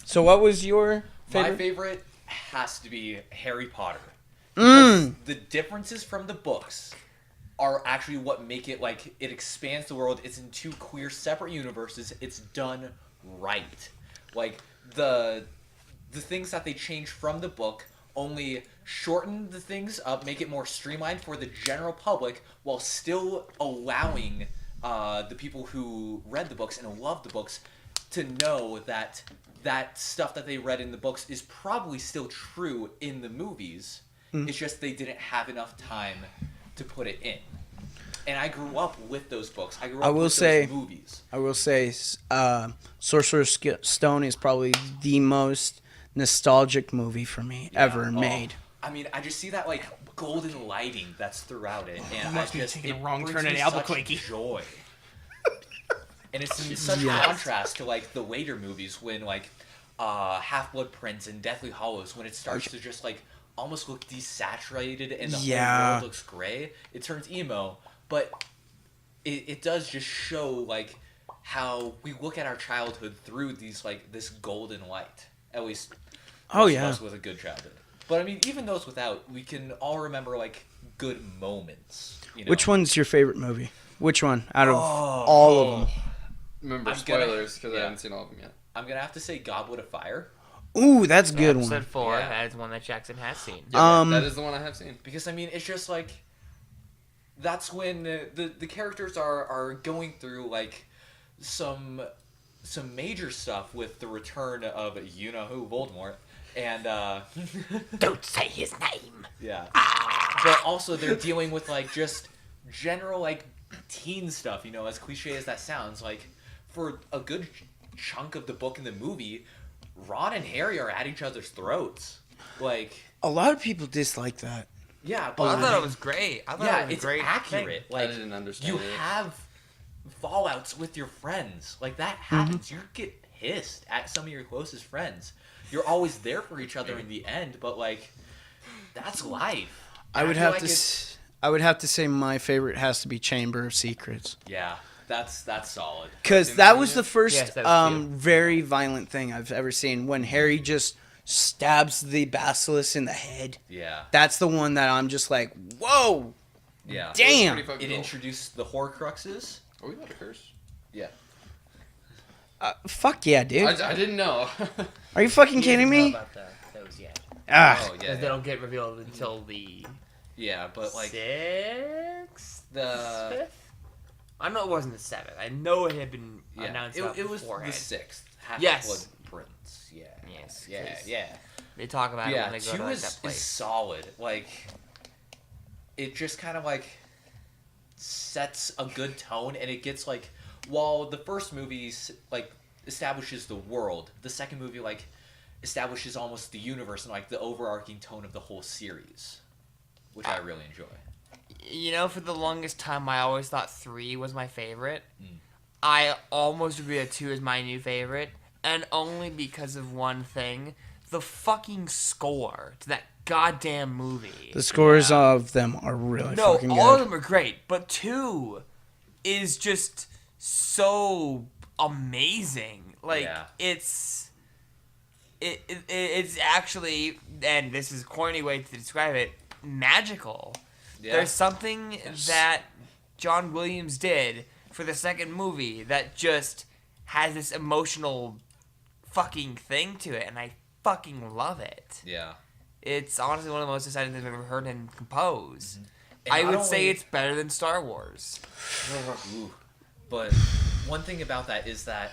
So what was your My favorite? favorite has to be Harry Potter. Mm. The differences from the books are actually what make it like it expands the world. It's in 2 queer separate universes. It's done right. Like the things that they change from the book only shorten the things up, make it more streamlined for the general public, while still allowing the people who read the books and love the books to know that that stuff that they read in the books is probably still true in the movies. It's just they didn't have enough time to put it in. And I grew up with those books. I grew up with those movies. I will say, Sorcerer's Stone is probably the most nostalgic movie for me ever made. I mean, I just see that like golden lighting that's throughout it, and must I be just taking a it wrong brings turn me in such Albuquerque. joy. And it's in such Yes. contrast to like the later movies when like Half-Blood Prince and Deathly Hallows, when it starts to just like almost look desaturated and the whole Yeah. world looks gray, it turns emo. But it does just show like how we look at our childhood through these like this golden light. At least Oh, most yeah. of us with a good childhood. But I mean, even those without, we can all remember like good moments. You know? Which one's your favorite movie? Which one out of all of them? Remember I'm gonna- spoilers because I yeah. haven't seen all of them yet. I'm gonna have to say Goblet of Fire. Ooh, that's a good Episode one. 4, Yeah. that is one that Jackson has seen. Um, that is the one I have seen. Because I mean, it's just like that's when the characters are going through like some major stuff with the return of you know who, Voldemort, and Don't say his name. yeah, but also they're dealing with like just general like teen stuff. You know, as cliche as that sounds, like for a good chunk of the book and the movie, Ron and Harry are at each other's throats. Like, A lot of people dislike that. yeah, Well, but I I thought mean, it was great. I thought yeah, it was a it's great accurate. thing. Like, I didn't understand you it. have fallouts with your friends. Like that happens. You get pissed at some of your closest friends. You're always there for each other in the end, but like, that's life. I And would feel have like to. it's- I would have to say my favorite has to be Chamber of Secrets. Yeah, that's solid. Because that was the first Yes, that was cute. very violent thing I've ever seen. When Harry just stabs the basilisk in the head. Yeah, That's the one that I'm just like, whoa, yeah. damn. Pretty fucking It cool. introduced the Horcruxes. Are we about to curse? Yeah. Fuck yeah, dude. I didn't know. Are you fucking kidding You didn't me? know about those yet. Ah, Oh yeah. Because they don't get revealed until the Yeah, but like 6th? the 5th? I know it wasn't the 7th. I know it had been yeah, announced it was beforehand. the 6th. Yes. Half-Blood Prince. Yeah. Yes, Yeah. 'cause Yeah. They talk about it Yeah, when they go 2 to like, is that place. solid. Like, it just kind of like sets a good tone, and it gets like, while the first movie like establishes the world, the second movie like establishes almost the universe and like the overarching tone of the whole series, which I really enjoy. You know, for the longest time, I always thought 3 was my favorite. Mm. I almost agree that 2 is my new favorite, and only because of one thing: the fucking score to that goddamn movie. the scores of them are really No, fucking all of good. them are great, but 2 is just so amazing. Like Yeah. it's actually, and this is a corny way to describe it, magical. Yeah. There's something that John Williams did for the second movie that just has this emotional fucking thing to it, and I fucking love it. Yeah. It's honestly one of the most exciting things I've ever heard him compose. And I not would say only- it's better than Star Wars. Ooh. But one thing about that is that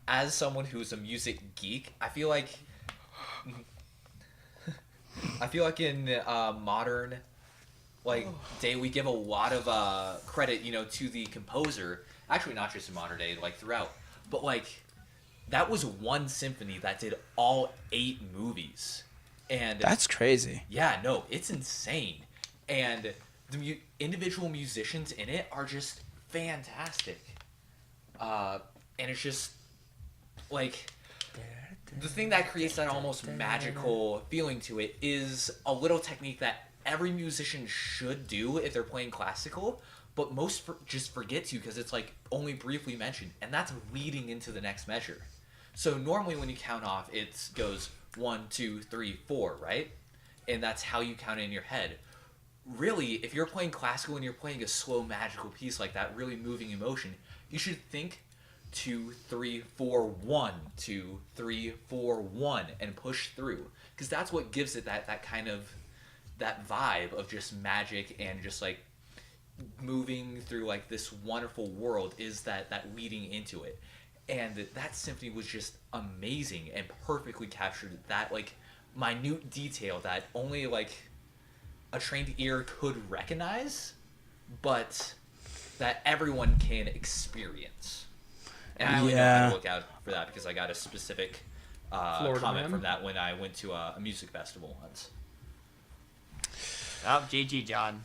as someone who's a music geek, I feel like in modern like day we give a lot of credit, you know, to the composer. Actually, not just in modern day, like throughout, but like that was one symphony that did all 8 movies, and That's crazy. yeah, no, it's insane. And the individual musicians in it are just fantastic. And it's just, like, the thing that creates that almost magical feeling to it is a little technique that every musician should do if they're playing classical, but most just forget to because it's, like, only briefly mentioned, and that's leading into the next measure. So normally when you count off, it goes 1, 2, 3, 4, right? And that's how you count it in your head. Really, if you're playing classical and you're playing a slow magical piece like that, really moving emotion, you should think 2, 3, 4, 1, 2, 3, 4, 1, and push through, because that's what gives it that kind of that vibe of just magic and just like moving through like this wonderful world, is that leading into it. And that symphony was just amazing and perfectly captured that like minute detail that only like a trained ear could recognize, but that everyone can experience. And I only know how Yeah. to look out for that because I got a specific Florida comment man. from that when I went to a music festival once. Oh, GG, John.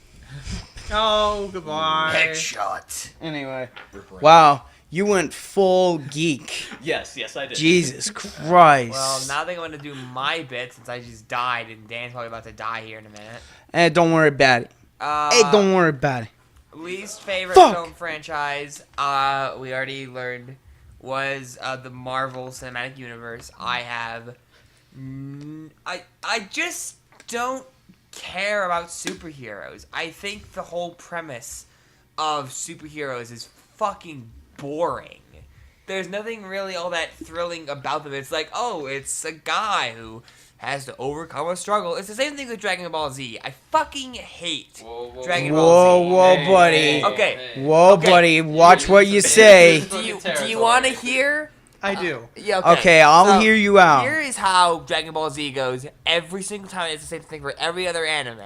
Oh, goodbye. Headshot. Anyway, Rip Rain. wow, You went full geek. Yes, I did. Jesus Christ. Well, now they're going to do my bit since I just died, and Dan's probably about to die here in a minute. Don't worry about it. Hey, don't worry about it. Least favorite Fuck! film franchise, we already learned, was the Marvel Cinematic Universe. I have... I just don't care about superheroes. I think the whole premise of superheroes is fucking boring. There's nothing really all that thrilling about them. It's like, oh, it's a guy who has to overcome a struggle. It's the same thing with Dragon Ball Z. I fucking hate Dragon Ball Z. Whoa, buddy. Okay. Whoa, Okay. buddy. Watch what you say. Do you want to hear? I do. Yeah. Okay, I'll hear you out. Here is how Dragon Ball Z goes every single time. It's the same thing for every other anime.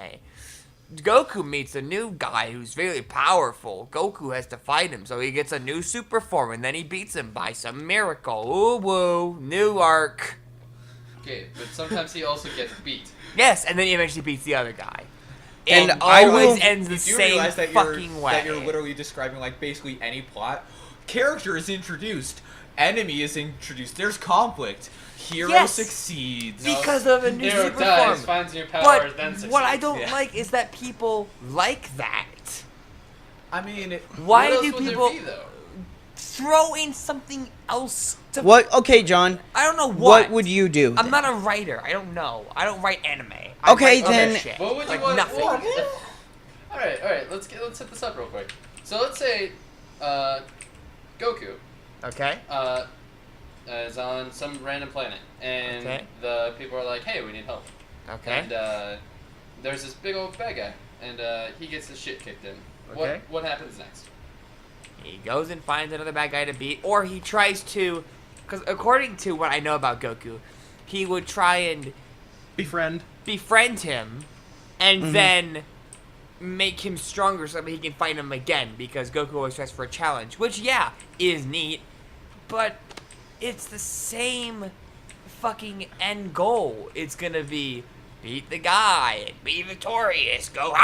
Goku meets a new guy who's very powerful. Goku has to fight him, so he gets a new super form, and then he beats him by some miracle. Ooh, woo, new arc. Okay, but sometimes he also gets beat. Yes, and then he eventually beats the other guy. And It I always will- ends the You do same realize that fucking way. that you're literally describing like basically any plot. Character is introduced. Enemy is introduced. There's conflict. Hero Yes. succeeds. Because of a new Hero super dies, form. finds new powers, But then succeeds. what I don't Yeah. like is that people like that. I mean, Why What else do would there people be, though? throw in something else to... What? Okay, John. I don't know What would you do? I'm not a writer. I don't know. I don't write anime. Okay, write other then- shit. What would you like want? nothing. All right. Let's hit this up real quick. So let's say, Goku, Okay. is on some random planet, and Okay. the people are like, "Hey, we need help." Okay. And there's this big old bad guy, and he gets his shit kicked in. Okay. What happens next? He goes and finds another bad guy to beat, or he tries to, because according to what I know about Goku, he would try and Befriend. befriend him, and then make him stronger so that he can fight him again, because Goku always tries for a challenge, which, yeah, is neat, but it's the same fucking end goal. It's gonna be beat the guy and be victorious, go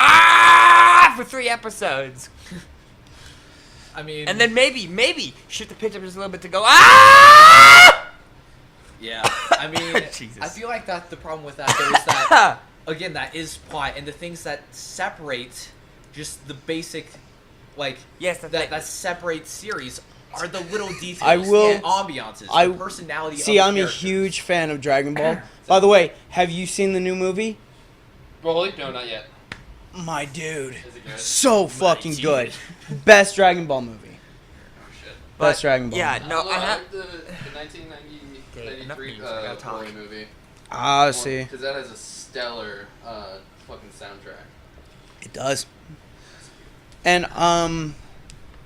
for 3 episodes. I mean, And then maybe shoot the pitch up just a little bit to go yeah. I mean, Jesus. I feel like that the problem with that though is that again that is plot and the things that separate just the basic, like Yes, that separate series are the little details, I will- the ambiances, I- the personality. See, of the I'm a characters. huge fan of Dragon Ball. By the way, have you seen the new movie? Broly? No, not yet. My dude. Is it good? So fucking dude. good. Best Dragon Ball movie. Oh shit. Best Dragon Ball. Yeah, movie. no, I I have. like the 1993 enough memes, I gotta talk. Broly movie. Ah, see. Because that has a stellar fucking soundtrack. It does. And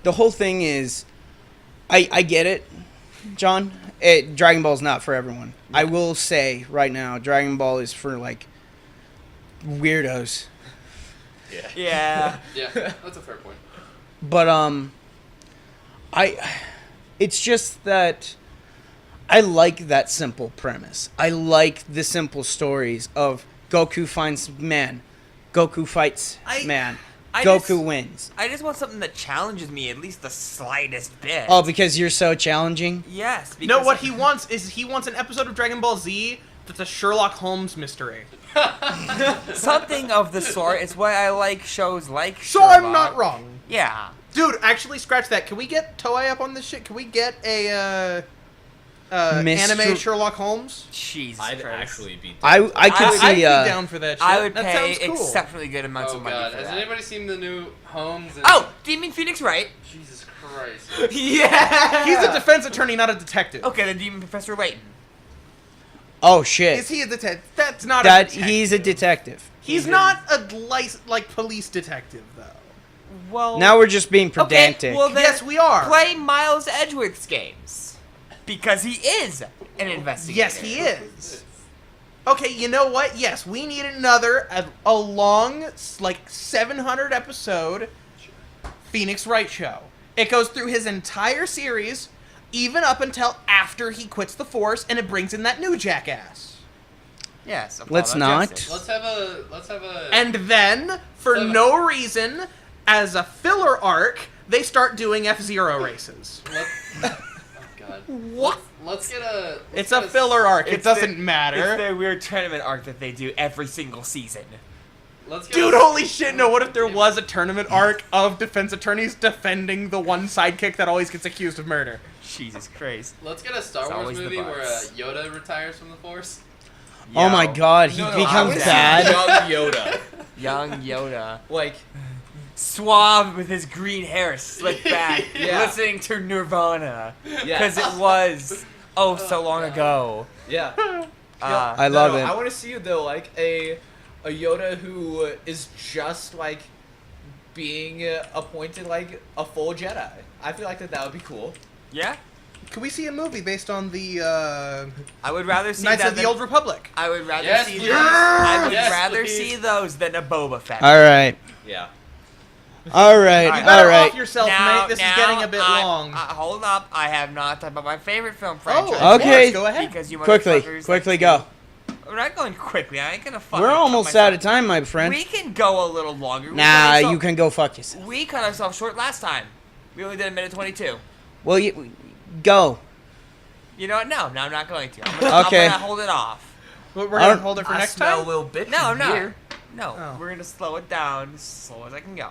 the whole thing is, I get it, John. Dragon Ball's not for everyone. I will say right now, Dragon Ball is for like weirdos. Yeah. Yeah, that's a fair point. But it's just that I like that simple premise. I like the simple stories of Goku finds man, Goku fights man, Goku wins. I just want something that challenges me at least the slightest bit. Oh, because you're so challenging? Yes. Because No, what he wants is he wants an episode of Dragon Ball Z that's a Sherlock Holmes mystery. something of the sort. It's why I like shows like So Sherlock. I'm not wrong. Yeah. Dude, actually, scratch that. Can we get Toei up on this shit? Can we get a Mr. anime Sherlock Holmes? Jesus I'd Christ. actually be. I could I'd see be down for that shit. I would that pay sounds cool. exceptionally good amounts Oh of money god, for has that. anybody seen the new Holmes? And Oh, do you mean Phoenix Wright? Jesus Christ. Yeah. He's a defense attorney, not a detective. Okay, then do you mean Professor Layton? Oh shit. Is he a detective? That's not a That detective. he's a detective. He's not a like police detective though. Well. Now we're just being pedantic. Okay, well then Yes, we are. play Miles Edgeworth's games because he is an investigator. Yes, he is. Okay, you know what? Yes, we need another a long, like 700 episode Phoenix Wright show. It goes through his entire series, even up until after he quits the Force, and it brings in that new jackass. Yes. Let's Apollo not. Justice. Let's have a. And then, for no reason, as a filler arc, they start doing F-Zero races. God. What? Let's get a. It's a filler arc. It It's doesn't the- matter. It's their weird tournament arc that they do every single season. Let's get Dude, a, holy shit, no, what if there was a tournament arc of defense attorneys defending the one sidekick that always gets accused of murder? Jesus Christ. Let's get a Star It's Wars always the movie where Bucks. Yoda retires from the Force. Oh my Yo. god, he No, no, becomes I would say bad. Young Yoda. Young Yoda. Like, Suave with his green hair slicked back, Yeah. listening to Nirvana. yeah. Because it was, so long ago. Yeah. I love it. I want to see though, like a Yoda who is just like being appointed like a full Jedi. I feel like that would be cool. Yeah? Could we see a movie based on the I would rather see Knights that of the than- Old Republic? I would rather Yes, see please. those. I would Yes, rather please. see those than a Boba Fett. All right, Yeah. all right, You You all better right. off yourself, mate. This is getting a bit long. Hold up, I have not talked about my favorite film franchise. of Okay. course, go ahead. Because you Quickly, motherfuckers quickly like go. to- We're not going quickly. I ain't gonna fuck. We're almost out of time, my friend. We can go a little longer. Nah, you can go fuck yourself. We cut ourselves short last time. We only did a minute 22. Well, you go. You know what? No, I'm not going to. I'm Okay. gonna hold it off. We're gonna hold it for next time. No, Oh. we're gonna slow it down as slow as I can go.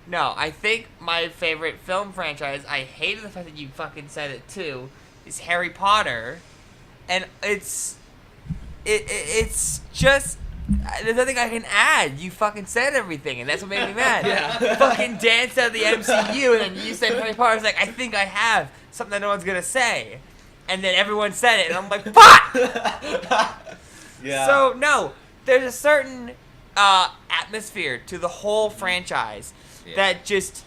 No, I think my favorite film franchise, I hated the fact that you fucking said it too, is Harry Potter. And it's just, there's nothing I can add. You fucking said everything, and that's what made me mad. Yeah. Fucking Dan said the MCU, and then you said Harry Potter. I was like, I think I have something that no one's gonna say. And then everyone said it, and I'm like, fuck! Yeah. So no, there's a certain atmosphere to the whole franchise Yeah. that just,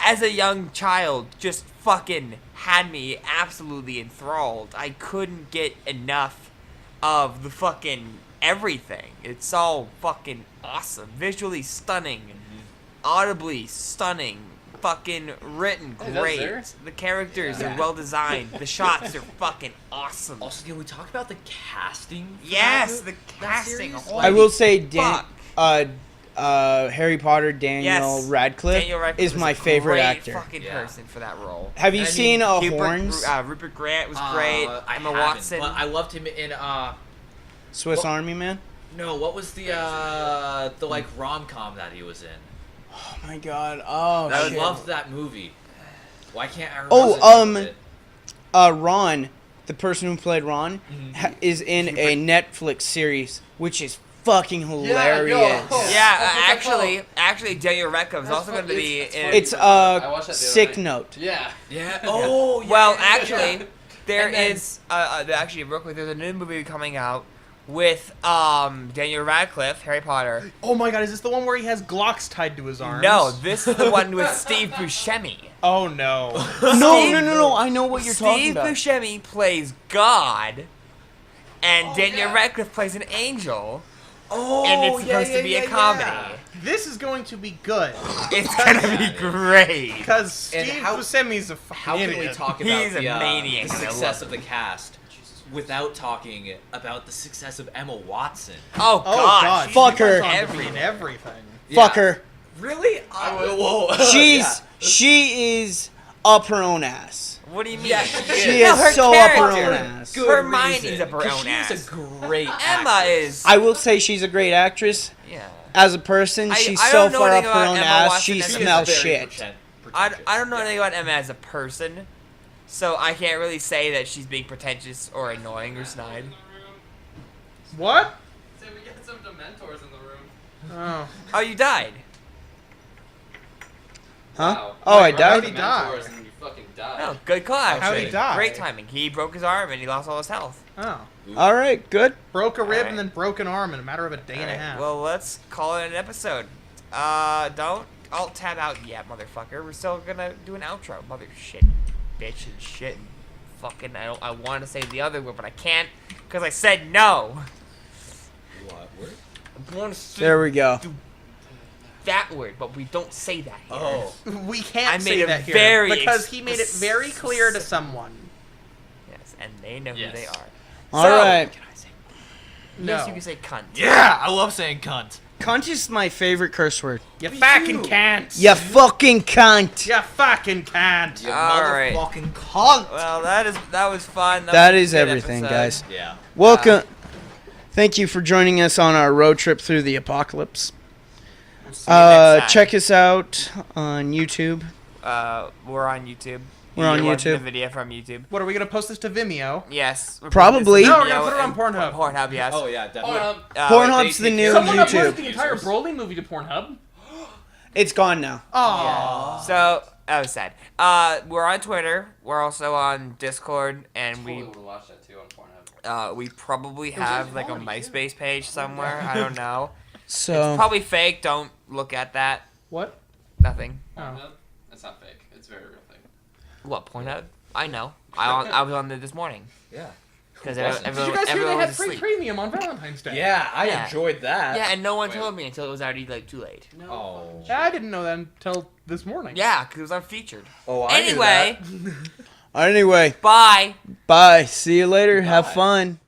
as a young child, just fucking had me absolutely enthralled. I couldn't get enough of the fucking everything. It's all fucking awesome, visually stunning, audibly stunning. Fucking written Oh, great. that's The characters Yeah. are well designed. The shots are fucking awesome. Also, can we talk about the casting? for Yes, that the that casting. series? Holy I will say, fuck. Harry Potter, Daniel Yes, Radcliffe Daniel Radcliffe is was my a favorite great actor. fucking Yeah. person for that role. Have you And I seen mean, Horns? Rupert Grant was great. I Emma haven't, Watson. but I loved him in Swiss Army Man? no, what was the like rom-com that he was in? Oh my god. Oh, I shit. loved that movie. Why can't I remember Oh, the name of it? Ron, the person who played Ron, is in a Netflix series, which is fucking hilarious. yo. yeah, What's that actually, Daniel Radcliffe is That's also going to be it's in. funny. It's I watched that the other Sick night. Note. Yeah. Yeah. Oh, yeah. Well, yeah, yeah, actually, yeah. there And then- is actually real quick. There's a new movie coming out with Daniel Radcliffe, Harry Potter. Oh my god, is this the one where he has Glocks tied to his arms? No, this is the one with Steve Buscemi. Oh no. No. I know what you're talking Steve about. Buscemi plays God, and Oh, Daniel yeah. Radcliffe plays an angel, Oh, and it's yeah, supposed yeah, to be yeah, a comedy. yeah. This is going to be good. It's gonna be great. Because And Steve how- Buscemi's a fucking How can idiot. we talk about He's a maniac, the and I love success him. of the cast without talking about the success of Emma Watson? Oh Oh God, god, she's Fuck her. on to everything. being everything. Fuck her. Really? Whoa. She is up her own ass. What do you mean? Yeah, she She No, is her so up her character. own ass. Good Her mind reason, is up her 'cause own she ass. is a great Emma actress. is. I will say she's a great actress. Yeah. As a person, she's I so don't know far up anything her about own Emma ass, Watson she as a smells Very shit. I don't know anything about Emma as a person, so I can't really say that she's being pretentious or annoying or snide. What? Say we got some Dementors in the room. Oh. Oh, you died. Huh? Wow. Oh, I Right, died? How'd he die? Dementors and you fucking died. No, good call. How'd Actually. he die? Great timing. He broke his arm and he lost all his health. Oh. Alright, good. Broke a rib Alright. and then broke an arm in a matter of a day and a Alright, half. well, let's call it an episode. Don't alt tab out yet, motherfucker. We're still gonna do an outro. Mother shit, bitch and shit. And fucking, I want to say the other word, but I can't because I said no. What word? I want to say There we go. that word, but we don't say that here. Oh. We can't I made say it that here very because he made it very clear to someone. Yes, and they know Yes. who they are. Alright. So, No. yes, you can say cunt. Yeah, I love saying cunt. Cunt is my favorite curse word. You fucking can't. You fucking cunt. You fucking can't. You All right. motherfucking cunt. Well, that was fun. That was is a good everything, episode. guys. Yeah. Welcome. Thank you for joining us on our road trip through the apocalypse. See you next time. Check us out on YouTube. We're on YouTube. We're on You're watching YouTube. The video from YouTube. What are we gonna post this to Vimeo? Yes. we're Probably. putting this No, we're video gonna put it on in Pornhub. Pornhub, yes. Oh yeah, definitely. Pornhub's the new Someone uploaded YouTube. the entire Broly movie to Pornhub. It's gone now. Oh. So that was sad. We're on Twitter. We're also on Discord, and Totally would watch that too on Pornhub. we probably have like a MySpace page somewhere. I don't know. So Probably fake. Don't look at that. What? Nothing. Oh. Pornhub? That's not fake. It's a very real thing. What Pornhub? I know. I was on there this morning Yeah. because Did Did you guys hear they had free asleep. premium on Valentine's Day? Yeah, I Yeah. enjoyed that. Yeah, and no one Wait. told me until it was already like too late. Oh. I didn't know that until this morning. Yeah, because it was unfeatured. Oh, I knew Anyway, that. anyway, bye. bye. See you later. Have fun.